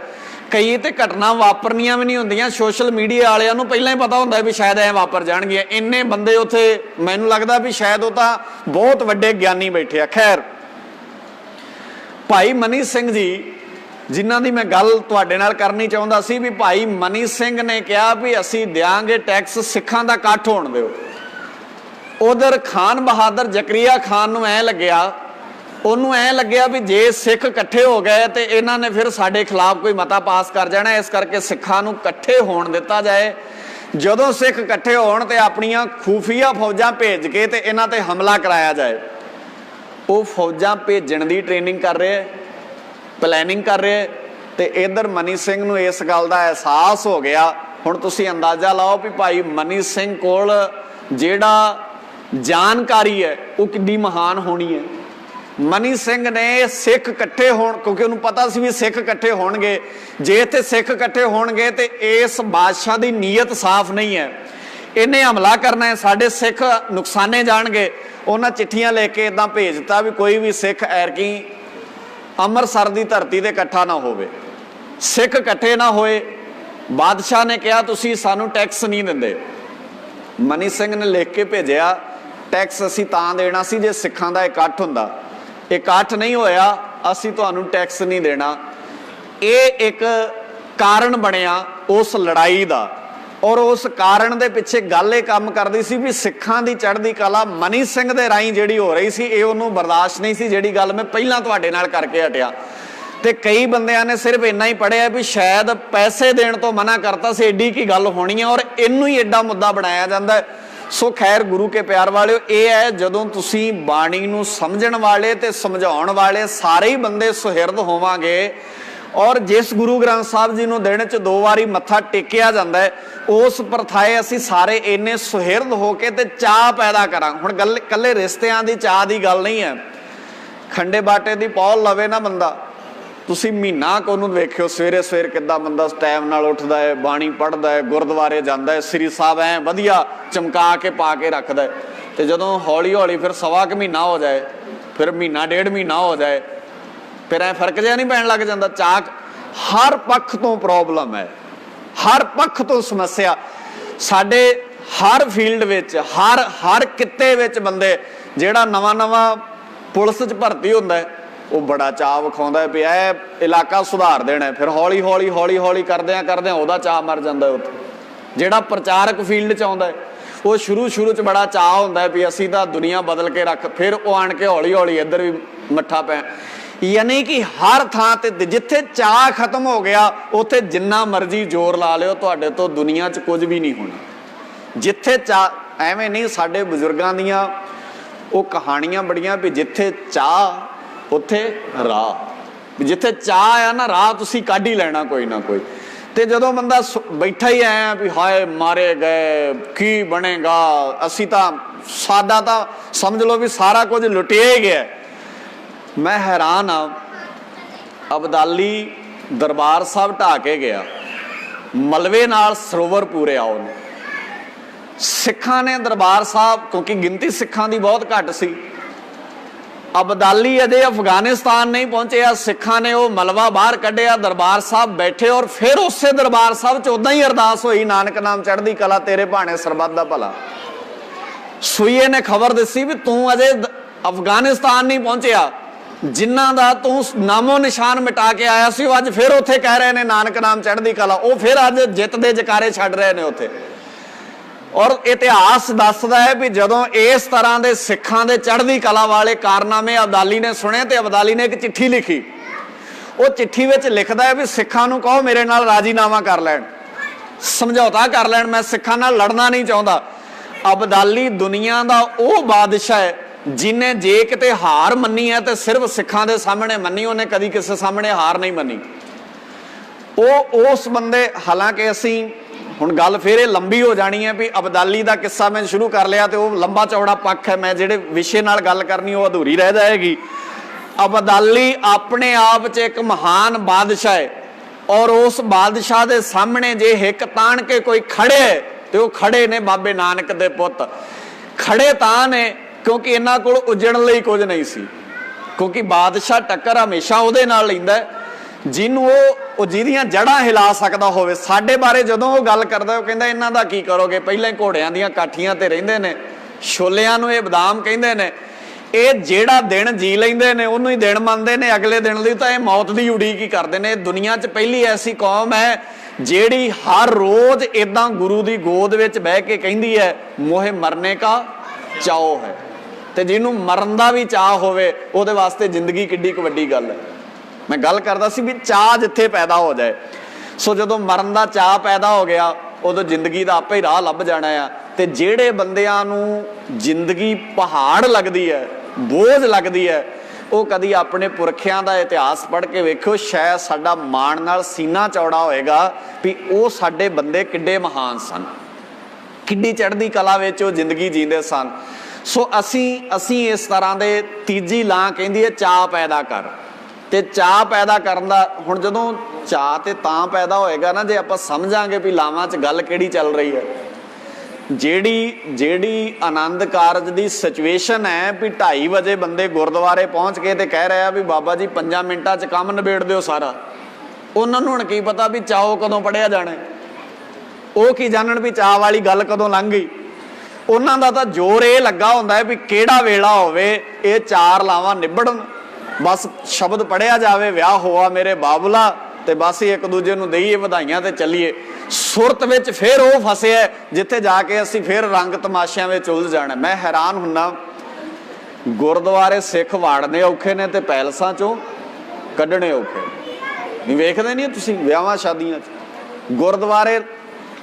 ਕਈ ਤੇ ਘਟਨਾ ਵਾਪਰਨੀਆਂ ਵੀ ਨਹੀਂ ਹੁੰਦੀਆਂ, ਸੋਸ਼ਲ ਮੀਡੀਆ ਵਾਲਿਆਂ ਨੂੰ ਪਹਿਲਾਂ ਹੀ ਪਤਾ ਹੁੰਦਾ ਵੀ ਸ਼ਾਇਦ ਐ ਵਾਪਰ ਜਾਣਗੀਆਂ। ਇੰਨੇ ਬੰਦੇ ਉੱਥੇ ਮੈਨੂੰ ਲੱਗਦਾ ਵੀ ਸ਼ਾਇਦ ਉਹ ਤਾਂ ਬਹੁਤ ਵੱਡੇ ਗਿਆਨੀ ਬੈਠੇ ਆ। ਖੈਰ, ਭਾਈ ਮਨੀ ਸਿੰਘ ਜੀ ਜਿਨ੍ਹਾਂ ਦੀ ਮੈਂ ਗੱਲ ਤੁਹਾਡੇ ਨਾਲ ਕਰਨੀ ਚਾਹੁੰਦਾ ਸੀ ਵੀ ਭਾਈ ਮਨੀ ਸਿੰਘ ਨੇ ਕਿਹਾ ਵੀ ਅਸੀਂ ਦਿਆਂਗੇ ਟੈਕਸ, ਸਿੱਖਾਂ ਦਾ ਇਕੱਠ ਹੋਣ ਦਿਓ। ਉਧਰ ਖਾਨ ਬਹਾਦਰ ਜ਼ਕਰੀਆ ਖਾਨ ਨੂੰ ਐ ਲੱਗਿਆ, ਉਹਨੂੰ ਐ ਲੱਗਿਆ ਵੀ ਜੇ ਸਿੱਖ ਇਕੱਠੇ ਹੋ ਗਏ ਤੇ ਇਹਨਾਂ ਨੇ ਫਿਰ ਸਾਡੇ ਖਿਲਾਫ ਕੋਈ ਮਤਾ ਪਾਸ ਕਰ ਜਾਣਾ, ਇਸ ਕਰਕੇ ਸਿੱਖਾਂ ਨੂੰ ਇਕੱਠੇ ਹੋਣ ਦਿੱਤਾ ਜਾਏ। ਜਦੋਂ ਸਿੱਖ ਇਕੱਠੇ ਹੋਣ ਤੇ ਆਪਣੀਆਂ ਖੂਫੀਆ ਫੌਜਾਂ ਭੇਜ ਕੇ ਤੇ ਇਹਨਾਂ ਤੇ ਹਮਲਾ ਕਰਾਇਆ ਜਾਏ। ਉਹ ਫੌਜਾਂ ਭੇਜਣ ਦੀ ਟ੍ਰੇਨਿੰਗ ਕਰ ਰਹੇ, ਪਲੈਨਿੰਗ ਕਰ ਰਹੇ, ਤੇ ਇਧਰ ਮਨੀ ਸਿੰਘ ਨੂੰ ਇਸ ਗੱਲ ਦਾ ਅਹਿਸਾਸ ਹੋ ਗਿਆ। ਹੁਣ ਤੁਸੀਂ ਅੰਦਾਜ਼ਾ ਲਾਓ ਵੀ ਭਾਈ ਮਨੀ ਸਿੰਘ ਕੋਲ ਜਿਹੜਾ ਜਾਣਕਾਰੀ ਹੈ ਉਹ ਕਿੰਨੀ ਮਹਾਨ ਹੋਣੀ ਹੈ। ਮਨੀ ਸਿੰਘ ਨੇ ਸਿੱਖ ਇਕੱਠੇ ਹੋਣ, ਕਿਉਂਕਿ ਉਹਨੂੰ ਪਤਾ ਸੀ ਵੀ ਸਿੱਖ ਇਕੱਠੇ ਹੋਣਗੇ, ਜੇ ਇੱਥੇ ਸਿੱਖ ਇਕੱਠੇ ਹੋਣਗੇ ਤੇ ਇਸ ਬਾਦਸ਼ਾਹ ਦੀ ਨੀਅਤ ਸਾਫ਼ ਨਹੀਂ ਹੈ, ਇਹਨੇ ਹਮਲਾ ਕਰਨਾ ਹੈ, ਸਾਡੇ ਸਿੱਖ ਨੁਕਸਾਨੇ ਜਾਣਗੇ। ਉਹਨਾਂ ਚਿੱਠੀਆਂ ਲੈ ਕੇ ਇੱਦਾਂ ਭੇਜ ਦਿੱਤਾ ਵੀ ਕੋਈ ਵੀ ਸਿੱਖ ਐਰਕੀ ਅੰਮ੍ਰਿਤਸਰ ਦੀ ਧਰਤੀ ਤੇ ਇਕੱਠਾ ਨਾ ਹੋਵੇ, ਸਿੱਖ ਇਕੱਠੇ ਨਾ ਹੋਏ। ਬਾਦਸ਼ਾਹ ਨੇ ਕਿਹਾ ਤੁਸੀਂ ਸਾਨੂੰ ਟੈਕਸ ਨਹੀਂ ਦਿੰਦੇ। ਮਨੀ ਸਿੰਘ ਨੇ ਲਿਖ ਕੇ ਭੇਜਿਆ ਟੈਕਸ ਅਸੀਂ ਤਾਂ ਦੇਣਾ ਸੀ ਜੇ ਸਿੱਖਾਂ ਦਾ ਇਕੱਠ ਹੁੰਦਾ, ਇਕੱਠ ਨਹੀਂ ਹੋਇਆ ਅਸੀਂ ਤੁਹਾਨੂੰ ਟੈਕਸ ਨਹੀਂ ਦੇਣਾ। ਇਹ ਇੱਕ ਕਾਰਨ ਬਣਿਆ ਉਸ ਲੜਾਈ ਦਾ, ਔਰ ਉਸ ਕਾਰਨ ਦੇ ਪਿੱਛੇ ਗੱਲ ਇਹ ਕੰਮ ਕਰਦੀ ਸੀ ਵੀ ਸਿੱਖਾਂ ਦੀ ਚੜ੍ਹਦੀ ਕਲਾ ਮਨੀ ਸਿੰਘ ਦੇ ਰਾਹੀਂ ਜਿਹੜੀ ਹੋ ਰਹੀ ਸੀ ਇਹ ਉਹਨੂੰ ਬਰਦਾਸ਼ਤ ਨਹੀਂ ਸੀ, ਜਿਹੜੀ ਗੱਲ ਮੈਂ ਪਹਿਲਾਂ ਤੁਹਾਡੇ ਨਾਲ ਕਰਕੇ ਹਟਿਆ। ਤੇ ਕਈ ਬੰਦਿਆਂ ਨੇ ਸਿਰਫ ਇੰਨਾ ਹੀ ਪੜ੍ਹਿਆ ਵੀ ਸ਼ਾਇਦ ਪੈਸੇ ਦੇਣ ਤੋਂ ਮਨਾ ਕਰਤਾ ਸੀ, ਏਡੀ ਕੀ ਗੱਲ ਹੋਣੀ ਹੈ, ਔਰ ਇਹਨੂੰ ਹੀ ਏਡਾ ਮੁੱਦਾ ਬਣਾਇਆ ਜਾਂਦਾ। ਸੋ ਖੈਰ ਗੁਰੂ ਕੇ ਪਿਆਰ ਵਾਲਿਓ, ਇਹ ਹੈ ਜਦੋਂ ਤੁਸੀਂ ਬਾਣੀ ਨੂੰ ਸਮਝਣ ਵਾਲੇ ਤੇ ਸਮਝਾਉਣ ਵਾਲੇ ਸਾਰੇ ਹੀ ਬੰਦੇ ਸੁਹਿਰਦ ਹੋਵਾਂਗੇ, ਔਰ ਜਿਸ ਗੁਰੂ ਗ੍ਰੰਥ ਸਾਹਿਬ ਜੀ ਨੂੰ ਦਿਨ 'ਚ 2 ਵਾਰੀ ਮੱਥਾ ਟੇਕਿਆ ਜਾਂਦਾ ਹੈ, ਉਸ ਪ੍ਰਥਾਏ ਅਸੀਂ ਸਾਰੇ ਇੰਨੇ ਸੁਹਿਰਦ ਹੋ ਕੇ ਤੇ ਚਾਹ ਪੈਦਾ ਕਰਾਂ। ਹੁਣ ਗੱਲ ਇਕੱਲੇ ਰਿਸ਼ਤਿਆਂ ਦੀ ਚਾਹ ਦੀ ਗੱਲ ਨਹੀਂ ਹੈ, ਖੰਡੇ ਬਾਟੇ ਦੀ ਪੌਲ ਲਵੇ ਨਾ ਬੰਦਾ, ਤੁਸੀਂ ਮਹੀਨਾ ਕੁ ਉਹਨੂੰ ਵੇਖਿਓ ਸਵੇਰੇ ਸਵੇਰ ਕਿੱਦਾਂ ਬੰਦਾ ਟਾਈਮ ਨਾਲ ਉੱਠਦਾ ਹੈ, ਬਾਣੀ ਪੜ੍ਹਦਾ ਹੈ, ਗੁਰਦੁਆਰੇ ਜਾਂਦਾ ਹੈ, ਸ੍ਰੀ ਸਾਹਿਬ ਐ ਵਧੀਆ ਚਮਕਾ ਕੇ ਪਾ ਕੇ ਰੱਖਦਾ ਹੈ। ਤੇ ਜਦੋਂ ਹੌਲੀ ਹੌਲੀ ਫਿਰ ਸਵਾ ਕੁ ਮਹੀਨਾ ਹੋ ਜਾਏ, ਫਿਰ ਮਹੀਨਾ 1.5 ਮਹੀਨਾ ਹੋ ਜਾਏ, ਫਿਰ ਐ ਫਰਕ ਜਿਹਾ ਨਹੀਂ ਪੈਣ ਲੱਗ ਜਾਂਦਾ। ਚਾਕ ਹਰ ਪੱਖ ਤੋਂ ਪ੍ਰੋਬਲਮ ਹੈ, ਹਰ ਪੱਖ ਤੋਂ ਸਮੱਸਿਆ ਸਾਡੇ ਹਰ ਫੀਲਡ ਵਿੱਚ, ਹਰ ਕਿੱਤੇ ਵਿੱਚ। ਬੰਦੇ ਜਿਹੜਾ ਨਵਾਂ ਪੁਲਿਸ 'ਚ ਭਰਤੀ ਹੁੰਦਾ ਉਹ ਬੜਾ ਚਾਅ ਵਿਖਾਉਂਦਾ ਵੀ ਇਹ ਇਲਾਕਾ ਸੁਧਾਰ ਦੇਣਾ, ਫਿਰ ਹੌਲੀ ਹੌਲੀ ਕਰਦਿਆਂ ਉਹਦਾ ਚਾਅ ਮਰ ਜਾਂਦਾ ਉੱਥੇ। ਜਿਹੜਾ ਪ੍ਰਚਾਰਕ ਫੀਲਡ 'ਚ ਆਉਂਦਾ ਉਹ ਸ਼ੁਰੂ 'ਚ ਬੜਾ ਚਾਅ ਹੁੰਦਾ ਵੀ ਅਸੀਂ ਤਾਂ ਦੁਨੀਆ ਬਦਲ ਕੇ ਰੱਖ, ਫਿਰ ਉਹ ਆਣ ਕੇ ਹੌਲੀ ਹੌਲੀ ਇੱਧਰ ਵੀ ਮੱਠਾ ਪੈ। ਯਾਨੀ ਕਿ ਹਰ ਥਾਂ ਤੇ ਜਿੱਥੇ ਚਾਅ ਖਤਮ ਹੋ ਗਿਆ ਉੱਥੇ ਜਿੰਨਾ ਮਰਜ਼ੀ ਜ਼ੋਰ ਲਾ ਲਿਓ ਤੁਹਾਡੇ ਤੋਂ ਦੁਨੀਆ 'ਚ ਕੁਝ ਵੀ ਨਹੀਂ ਹੋਣਾ। ਜਿੱਥੇ ਚਾਅ, ਐਵੇਂ ਨਹੀਂ, ਸਾਡੇ ਬਜ਼ੁਰਗਾਂ ਦੀਆਂ ਉਹ ਕਹਾਣੀਆਂ ਬੜੀਆਂ ਵੀ ਜਿੱਥੇ ਚਾਹ ਉੱਥੇ ਰਾਹ, ਵੀ ਜਿੱਥੇ ਚਾਹ ਆ ਨਾ ਰਾਹ ਤੁਸੀਂ ਕੱਢ ਹੀ ਲੈਣਾ ਕੋਈ ਨਾ ਕੋਈ। ਤੇ ਜਦੋਂ ਬੰਦਾ ਬੈਠਾ ਹੀ ਆਇਆ ਵੀ ਹਾਏ ਮਾਰੇ ਗਏ ਕੀ ਬਣੇਗਾ, ਅਸੀਂ ਤਾਂ ਸਾਡਾ ਤਾਂ ਸਮਝ ਲਓ ਵੀ ਸਾਰਾ ਕੁਝ ਲੁੱਟਿਆ ਹੀ ਗਿਆ। ਮੈਂ ਹੈਰਾਨ ਆ, ਅਬਦਾਲੀ ਦਰਬਾਰ ਸਾਹਿਬ ਢਾਹ ਕੇ ਗਿਆ, ਮਲਬੇ ਨਾਲ ਸਰੋਵਰ ਪੂਰਿਆ ਉਹਨੇ। ਸਿੱਖਾਂ ਨੇ ਦਰਬਾਰ ਸਾਹਿਬ, ਕਿਉਂਕਿ ਗਿਣਤੀ ਸਿੱਖਾਂ ਦੀ ਬਹੁਤ ਘੱਟ ਸੀ, ਅਬਦਾਲੀ ਅਜੇ ਅਫਗਾਨਿਸਤਾਨ ਨਹੀਂ ਪਹੁੰਚਿਆ, ਸਿੱਖਾਂ ਨੇ ਉਹ ਮਲਬਾ ਬਾਹਰ ਕੱਢਿਆ, ਦਰਬਾਰ ਸਾਹਿਬ ਬੈਠੇ, ਔਰ ਫਿਰ ਉਸੇ ਦਰਬਾਰ ਸਾਹਿਬ 'ਚ ਉੱਦਾਂ ਹੀ ਅਰਦਾਸ ਹੋਈ, ਨਾਨਕ ਨਾਮ ਚੜ੍ਹਦੀ ਕਲਾ ਤੇਰੇ ਭਾਣੇ ਸਰਬੱਤ ਦਾ ਭਲਾ। ਸੂਈਏ ਨੇ ਖਬਰ ਦਿੱਤੀ ਵੀ ਤੂੰ ਅਜੇ ਅਫਗਾਨਿਸਤਾਨ ਨਹੀਂ ਪਹੁੰਚਿਆ, ਜਿਨ੍ਹਾਂ ਦਾ ਤੂੰ ਨਾਮੋ ਨਿਸ਼ਾਨ ਮਿਟਾ ਕੇ ਆਇਆ ਸੀ ਉਹ ਅੱਜ ਫਿਰ ਉੱਥੇ ਕਹਿ ਰਹੇ ਨੇ ਨਾਨਕ ਨਾਮ ਚੜ੍ਹਦੀ ਕਲਾ, ਉਹ ਫਿਰ ਅੱਜ ਜਿੱਤ ਦੇ ਜਕਾਰੇ ਛੱਡ ਰਹੇ ਨੇ ਉੱਥੇ। ਔਰ ਇਤਿਹਾਸ ਦੱਸਦਾ ਹੈ ਵੀ ਜਦੋਂ ਇਸ ਤਰ੍ਹਾਂ ਦੇ ਸਿੱਖਾਂ ਦੇ ਚੜ੍ਹਦੀ ਕਲਾ ਵਾਲੇ ਕਾਰਨਾਮੇ ਅਬਦਾਲੀ ਨੇ ਸੁਣੇ ਤੇ ਅਬਦਾਲੀ ਨੇ ਇੱਕ ਚਿੱਠੀ ਲਿਖੀ। ਉਹ ਚਿੱਠੀ ਵਿੱਚ ਲਿਖਦਾ ਹੈ ਵੀ ਸਿੱਖਾਂ ਨੂੰ ਕਹੋ ਮੇਰੇ ਨਾਲ ਰਾਜੀਨਾਮਾ ਕਰ ਲੈਣ, ਸਮਝੌਤਾ ਕਰ ਲੈਣ, ਮੈਂ ਸਿੱਖਾਂ ਨਾਲ ਲੜਨਾ ਨਹੀਂ ਚਾਹੁੰਦਾ। ਅਬਦਾਲੀ ਦੁਨੀਆ ਦਾ ਉਹ ਬਾਦਸ਼ਾਹ ਹੈ ਜਿਹਨੇ ਜੇ ਕਿਤੇ ਹਾਰ ਮੰਨੀ ਹੈ ਤੇ ਸਿਰਫ ਸਿੱਖਾਂ ਦੇ ਸਾਹਮਣੇ ਮੰਨੀ, ਉਹਨੇ ਕਦੀ ਕਿਸੇ ਸਾਹਮਣੇ ਹਾਰ ਨਹੀਂ ਮੰਨੀ। ਉਹ ਉਸ ਬੰਦੇ, ਹਾਲਾਂਕਿ ਅਸੀਂ ਹੁਣ ਗੱਲ ਫਿਰ ਇਹ ਲੰਬੀ ਹੋ ਜਾਣੀ ਹੈ ਵੀ ਅਬਦਾਲੀ ਦਾ ਕਿੱਸਾ ਮੈਂ ਸ਼ੁਰੂ ਕਰ ਲਿਆ ਤੇ ਉਹ ਲੰਬਾ ਚੌੜਾ ਪੱਖ ਹੈ, ਮੈਂ ਜਿਹੜੇ ਵਿਸ਼ੇ ਨਾਲ ਗੱਲ ਕਰਨੀ ਉਹ ਅਧੂਰੀ ਰਹਿ ਜਾਏਗੀ। ਅਬਦਾਲੀ ਆਪਣੇ ਆਪ 'ਚ ਇੱਕ ਮਹਾਨ ਬਾਦਸ਼ਾਹ ਹੈ, ਔਰ ਉਸ ਬਾਦਸ਼ਾਹ ਦੇ ਸਾਹਮਣੇ ਜੇ ਹਿੱਕ ਤਾਣ ਕੇ ਕੋਈ ਖੜੇ ਤੇ ਉਹ ਖੜੇ ਨੇ ਬਾਬੇ ਨਾਨਕ ਦੇ ਪੁੱਤ। ਖੜੇ ਤਾਂ ਨੇ ਕਿਉਂਕਿ ਇਹਨਾਂ ਕੋਲ ਉੱਜੜਨ ਲਈ ਕੁਝ ਨਹੀਂ ਸੀ, ਕਿਉਂਕਿ ਬਾਦਸ਼ਾਹ ਟੱਕਰ ਹਮੇਸ਼ਾ ਉਹਦੇ ਨਾਲ ਲੈਂਦਾ ਜਿਹਨੂੰ ਉਹ ਜਿਹਦੀਆਂ ਜੜ੍ਹਾਂ ਹਿਲਾ ਸਕਦਾ ਹੋਵੇ। ਸਾਡੇ ਬਾਰੇ ਜਦੋਂ ਉਹ ਗੱਲ ਕਰਦਾ ਉਹ ਕਹਿੰਦਾ ਇਹਨਾਂ ਦਾ ਕੀ ਕਰੋਗੇ, ਪਹਿਲਾਂ ਹੀ ਘੋੜਿਆਂ ਦੀਆਂ ਕਾਠੀਆਂ ਤੇ ਰਹਿੰਦੇ ਨੇ, ਛੋਲਿਆਂ ਨੂੰ ਇਹ ਬਦਾਮ ਕਹਿੰਦੇ ਨੇ, ਇਹ ਜਿਹੜਾ ਦਿਨ ਜੀ ਲੈਂਦੇ ਨੇ ਉਹਨੂੰ ਹੀ ਦਿਨ ਮੰਨਦੇ ਨੇ, ਅਗਲੇ ਦਿਨ ਲਈ ਤਾਂ ਇਹ ਮੌਤ ਦੀ ਉਡੀਕ ਹੀ ਕਰਦੇ ਨੇ। ਦੁਨੀਆ 'ਚ ਪਹਿਲੀ ਐਸੀ ਕੌਮ ਹੈ ਜਿਹੜੀ ਹਰ ਰੋਜ਼ ਇਦਾਂ ਗੁਰੂ ਦੀ ਗੋਦ ਵਿੱਚ ਬਹਿ ਕੇ ਕਹਿੰਦੀ ਹੈ ਮੋਹੇ ਮਰਨੇ ਕਾ ਚਾਓ ਹੈ, ਤੇ ਜਿਹਨੂੰ ਮਰਨ ਦਾ ਵੀ ਚਾਅ ਹੋਵੇ ਉਹਦੇ ਵਾਸਤੇ ਜ਼ਿੰਦਗੀ ਕਿੱਡੀ ਕੁ ਵੱਡੀ ਗੱਲ ਹੈ। ਮੈਂ ਗੱਲ ਕਰਦਾ ਸੀ ਵੀ ਚਾਅ ਜਿੱਥੇ ਪੈਦਾ ਹੋ ਜਾਏ, ਸੋ ਜਦੋਂ ਮਰਨ ਦਾ ਚਾਅ ਪੈਦਾ ਹੋ ਗਿਆ ਉਦੋਂ ਜ਼ਿੰਦਗੀ ਦਾ ਆਪੇ ਹੀ ਰਾਹ ਲੱਭ ਜਾਣਾ ਆ। ਤੇ ਜਿਹੜੇ ਬੰਦਿਆਂ ਨੂੰ ਜ਼ਿੰਦਗੀ ਪਹਾੜ ਲੱਗਦੀ ਹੈ, ਬੋਝ ਲੱਗਦੀ ਹੈ, ਉਹ ਕਦੀ ਆਪਣੇ ਪੁਰਖਿਆਂ ਦਾ ਇਤਿਹਾਸ ਪੜ੍ਹ ਕੇ ਵੇਖਿਓ, ਸ਼ਾਇਦ ਸਾਡਾ ਮਾਣ ਨਾਲ ਸੀਨਾ ਚੌੜਾ ਹੋਏਗਾ ਵੀ ਉਹ ਸਾਡੇ ਬੰਦੇ ਕਿੱਡੇ ਮਹਾਨ ਸਨ, ਕਿੱਡੀ ਚੜ੍ਹਦੀ ਕਲਾ ਵਿੱਚ ਉਹ ਜ਼ਿੰਦਗੀ ਜੀਂਦੇ ਸਨ। ਸੋ ਅਸੀਂ ਇਸ ਤਰ੍ਹਾਂ ਦੇ ਤੀਜੀ ਲਾਂ ਕਹਿੰਦੀ ਹੈ ਚਾਅ ਪੈਦਾ ਕਰ। ਤੇ ਚਾਅ ਪੈਦਾ ਕਰਨ ਦਾ, ਹੁਣ ਜਦੋਂ ਚਾਅ ਤੇ ਤਾਂ ਪੈਦਾ ਹੋਏਗਾ ਨਾ ਜੇ ਆਪਾਂ ਸਮਝਾਂਗੇ ਵੀ ਲਾਵਾਂ 'ਚ ਗੱਲ ਕਿਹੜੀ ਚੱਲ ਰਹੀ ਹੈ। ਜਿਹੜੀ ਆਨੰਦ ਕਾਰਜ ਦੀ ਸਿਚੁਏਸ਼ਨ ਹੈ ਵੀ 2:30 ਵਜੇ ਬੰਦੇ ਗੁਰਦੁਆਰੇ ਪਹੁੰਚ ਕੇ ਤੇ ਕਹਿ ਰਿਹਾ ਵੀ ਬਾਬਾ ਜੀ 5 ਮਿੰਟਾਂ 'ਚ ਕੰਮ ਨਿਬੇੜ ਦਿਓ ਸਾਰਾ, ਉਹਨਾਂ ਨੂੰ ਹੁਣ ਕੀ ਪਤਾ ਵੀ ਚਾਓ ਕਦੋਂ ਪੜ੍ਹਿਆ ਜਾਣਾ, ਉਹ ਕੀ ਜਾਣਨ ਵੀ ਚਾਅ ਵਾਲੀ ਗੱਲ ਕਦੋਂ ਲੰਘ ਗਈ। ਉਹਨਾਂ ਦਾ ਤਾਂ ਜ਼ੋਰ ਇਹ ਲੱਗਾ ਹੁੰਦਾ ਹੈ ਵੀ ਕਿਹੜਾ ਵੇਲਾ ਹੋਵੇ ਇਹ 4 ਲਾਵਾਂ ਨਿਬੜਨ, ਬਸ ਸ਼ਬਦ ਪੜ੍ਹਿਆ ਜਾਵੇ ਵਿਆਹ ਹੋਆ ਮੇਰੇ ਬਾਬੁਲਾ, ਤੇ ਬਸ ਇੱਕ ਦੂਜੇ ਨੂੰ ਦੇਈਏ ਵਧਾਈਆਂ ਤੇ ਚੱਲੀਏ। ਸੁਰਤ ਵਿੱਚ ਫਿਰ ਉਹ ਫਸਿਆ ਜਿੱਥੇ ਜਾ ਕੇ ਅਸੀਂ ਫਿਰ ਰੰਗ ਤਮਾਸ਼ਿਆਂ ਵਿੱਚ ਉਲਝ ਜਾਣਾ। ਮੈਂ ਹੈਰਾਨ ਹੁੰਦਾ, ਗੁਰਦੁਆਰੇ ਸਿੱਖ ਵਾੜਨੇ ਔਖੇ ਨੇ ਤੇ ਪੈਲਸਾਂ 'ਚੋਂ ਕੱਢਣੇ ਔਖੇ ਨਹੀਂ। ਵੇਖਦੇ ਨਹੀਂ ਤੁਸੀਂ ਵਿਆਹਾਂ ਸ਼ਾਦੀਆਂ 'ਚ ਗੁਰਦੁਆਰੇ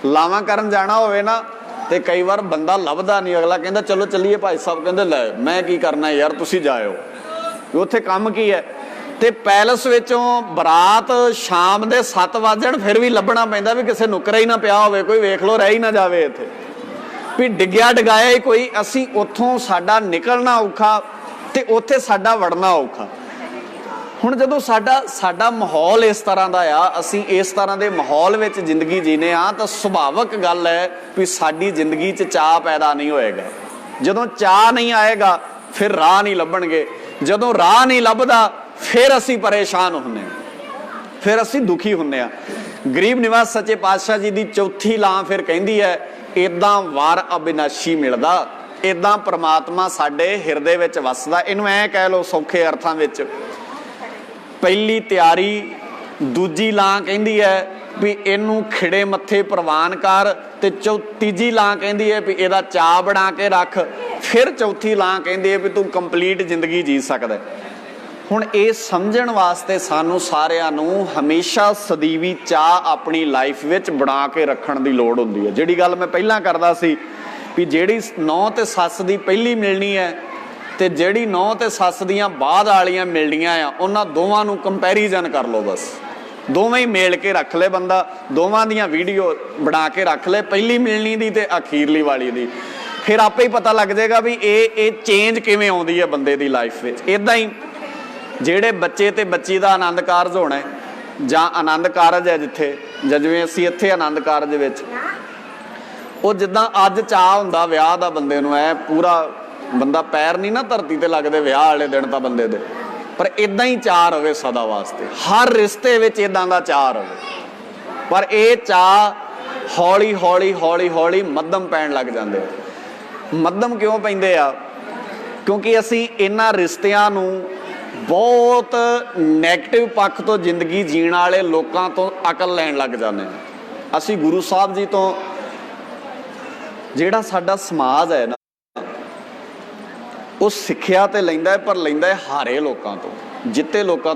ਲਾਵਾਂ ਕਰਨ ਜਾਣਾ ਹੋਵੇ ਨਾ ਤੇ ਕਈ ਵਾਰ ਬੰਦਾ ਲੱਭਦਾ ਨਹੀਂ, ਅਗਲਾ ਕਹਿੰਦਾ ਚਲੋ ਚੱਲੀਏ, ਭਾਈ ਸਾਹਿਬ ਕਹਿੰਦੇ ਲੈ ਮੈਂ ਕੀ ਕਰਨਾ ਯਾਰ ਤੁਸੀਂ ਜਾਇਓ, ਉੱਥੇ ਕੰਮ ਕੀ ਹੈ। ਤੇ ਪੈਲਸ ਵਿੱਚੋਂ ਬਰਾਤ ਸ਼ਾਮ ਦੇ 7 ਵਜਣ ਫਿਰ ਵੀ ਲੱਭਣਾ ਪੈਂਦਾ ਵੀ ਕਿਸੇ ਨੁਕਰਾ ਹੀ ਨਾ ਪਿਆ ਹੋਵੇ, ਕੋਈ ਵੇਖ ਲੋ ਰਹਿ ਹੀ ਨਾ ਜਾਵੇ ਇੱਥੇ ਵੀ ਡਿੱਗਿਆ ਡਿਗਾਇਆ ਹੀ ਕੋਈ। ਅਸੀਂ ਉੱਥੋਂ ਸਾਡਾ ਨਿਕਲਣਾ ਔਖਾ ਤੇ ਉੱਥੇ ਸਾਡਾ ਵੜਨਾ ਔਖਾ। ਹੁਣ ਜਦੋਂ ਸਾਡਾ ਮਾਹੌਲ ਇਸ ਤਰ੍ਹਾਂ ਦਾ ਆ, ਅਸੀਂ ਇਸ ਤਰ੍ਹਾਂ ਦੇ ਮਾਹੌਲ ਵਿੱਚ ਜ਼ਿੰਦਗੀ ਜੀਨੇ ਆ, ਤਾਂ ਸੁਭਾਵਿਕ ਗੱਲ ਹੈ ਵੀ ਸਾਡੀ ਜ਼ਿੰਦਗੀ 'ਚ ਚਾਅ ਪੈਦਾ ਨਹੀਂ ਹੋਏਗਾ। ਜਦੋਂ ਚਾਅ ਨਹੀਂ ਆਏਗਾ ਫਿਰ ਰਾਹ ਨਹੀਂ ਲੱਭਣਗੇ, ਜਦੋਂ ਰਾਹ ਨਹੀਂ ਲੱਭਦਾ ਫਿਰ ਅਸੀਂ ਪਰੇਸ਼ਾਨ ਹੁੰਦੇ ਹਾਂ, ਫਿਰ ਅਸੀਂ ਦੁਖੀ ਹੁੰਦੇ ਹਾਂ। ਗਰੀਬ ਨਿਵਾਸ ਸੱਚੇ ਪਾਤਸ਼ਾਹ ਜੀ ਦੀ ਚੌਥੀ ਲਾਂ ਫਿਰ ਕਹਿੰਦੀ ਹੈ ਇੱਦਾਂ ਵਾਰ ਅਬਿਨਾਸ਼ੀ ਮਿਲਦਾ, ਇੱਦਾਂ ਪ੍ਰਮਾਤਮਾ ਸਾਡੇ ਹਿਰਦੇ ਵਿੱਚ ਵਸਦਾ। ਇਹਨੂੰ ਐਂ ਕਹਿ ਲਓ ਸੌਖੇ ਅਰਥਾਂ ਵਿੱਚ, ਪਹਿਲੀ ਤਿਆਰੀ। ਦੂਜੀ ਲਾਂ ਕਹਿੰਦੀ ਹੈ ਵੀ ਇਹਨੂੰ ਖਿੜੇ ਮੱਥੇ ਪ੍ਰਵਾਨ ਕਰ, ਤੇ ਤੀਜੀ ਲਾਂ ਕਹਿੰਦੀ ਹੈ ਵੀ ਇਹਦਾ ਚਾਅ ਬਣਾ ਕੇ ਰੱਖ, ਫਿਰ ਚੌਥੀ ਲਾਂ ਕਹਿੰਦੀ ਹੈ ਵੀ ਤੂੰ ਕੰਪਲੀਟ ਜ਼ਿੰਦਗੀ ਜੀ ਸਕਦਾ। ਹੁਣ ਇਹ ਸਮਝਣ ਵਾਸਤੇ ਸਾਨੂੰ ਸਾਰਿਆਂ ਨੂੰ ਹਮੇਸ਼ਾ ਸਦੀਵੀ ਚਾਅ ਆਪਣੀ ਲਾਈਫ ਵਿੱਚ ਬਣਾ ਕੇ ਰੱਖਣ ਦੀ ਲੋੜ ਹੁੰਦੀ ਹੈ। ਜਿਹੜੀ ਗੱਲ ਮੈਂ ਪਹਿਲਾਂ ਕਰਦਾ ਸੀ ਵੀ ਜਿਹੜੀ ਨੌਂ ਤੇ ਸੱਸ ਦੀ ਪਹਿਲੀ ਮਿਲਣੀ ਹੈ ਤੇ ਜਿਹੜੀ ਨੌਂ ਤੇ ਸੱਸ ਦੀਆਂ ਬਾਅਦ ਵਾਲੀਆਂ ਮਿਲਣੀਆਂ ਆ, ਉਹਨਾਂ ਦੋਵਾਂ ਨੂੰ ਕੰਪੈਰੀਜ਼ਨ ਕਰ ਲਓ ਬਸ। ਦੋਵੇਂ ਹੀ ਮੇਲ ਕੇ ਰੱਖ ਲੈ ਬੰਦਾ, ਦੋਵਾਂ ਦੀਆਂ ਵੀਡੀਓ ਬਣਾ ਕੇ ਰੱਖ ਲੈ, ਪਹਿਲੀ ਮਿਲਣੀ ਦੀ ਤੇ ਅਖੀਰਲੀ ਵਾਲੀ ਦੀ, ਫਿਰ ਆਪੇ ਹੀ ਪਤਾ ਲੱਗ ਜਾਏਗਾ ਵੀ ਇਹ ਚੇਂਜ ਕਿਵੇਂ ਆਉਂਦੀ ਹੈ ਬੰਦੇ ਦੀ ਲਾਈਫ ਵਿੱਚ। ਇੱਦਾਂ ਹੀ ਜਿਹੜੇ ਬੱਚੇ ਤੇ ਬੱਚੀ ਦਾ ਆਨੰਦ ਕਾਰਜ ਹੋਣਾ ਜਾਂ ਆਨੰਦ ਕਾਰਜ ਹੈ ਜਿੱਥੇ, ਜਿਵੇਂ ਅਸੀਂ ਇੱਥੇ ਆਨੰਦ ਕਾਰਜ ਵਿੱਚ, ਉਹ ਜਿੱਦਾਂ ਅੱਜ ਚਾਅ ਹੁੰਦਾ ਵਿਆਹ ਦਾ ਬੰਦੇ ਨੂੰ, ਐ ਪੂਰਾ ਬੰਦਾ ਪੈਰ ਨਹੀਂ ਨਾ ਧਰਤੀ ਤੇ ਲੱਗਦੇ ਵਿਆਹ ਵਾਲੇ ਦਿਨ ਤਾਂ ਬੰਦੇ ਦੇ, ਪਰ ਇਦਾਂ ਹੀ ਚਾਅ ਰਵੇ ਸਦਾ ਵਾਸਤੇ, ਹਰ ਰਿਸ਼ਤੇ ਵਿੱਚ ਇਦਾਂ ਦਾ ਚਾਅ ਰਵੇ। ਪਰ ਇਹ ਚਾਅ ਹੌਲੀ ਹੌਲੀ ਹੌਲੀ ਹੌਲੀ ਮੱਧਮ ਪੈਣ ਲੱਗ ਜਾਂਦੇ। ਮੱਧਮ ਕਿਉਂ ਪੈਂਦੇ ਆ? ਕਿਉਂਕਿ ਅਸੀਂ ਇਹਨਾਂ ਰਿਸ਼ਤਿਆਂ ਨੂੰ ਬਹੁਤ ਨੈਗੇਟਿਵ ਪੱਖ ਤੋਂ ਜ਼ਿੰਦਗੀ ਜੀਣ ਵਾਲੇ ਲੋਕਾਂ ਤੋਂ ਅਕਲ ਲੈਣ ਲੱਗ ਜਾਂਦੇ ਹਾਂ। ਅਸੀਂ ਗੁਰੂ ਸਾਹਿਬ ਜੀ ਤੋਂ, ਜਿਹੜਾ ਸਾਡਾ ਸਮਾਜ ਹੈ ਨਾ, ਉਹ ਸਿੱਖਿਆ ਤੇ ਲੈਂਦਾ ਹੈ, ਪਰ ਲੈਂਦਾ ਹੈ ਹਾਰੇ ਲੋਕਾਂ ਤੋਂ, ਜਿੱਤੇ ਲੋਕਾਂ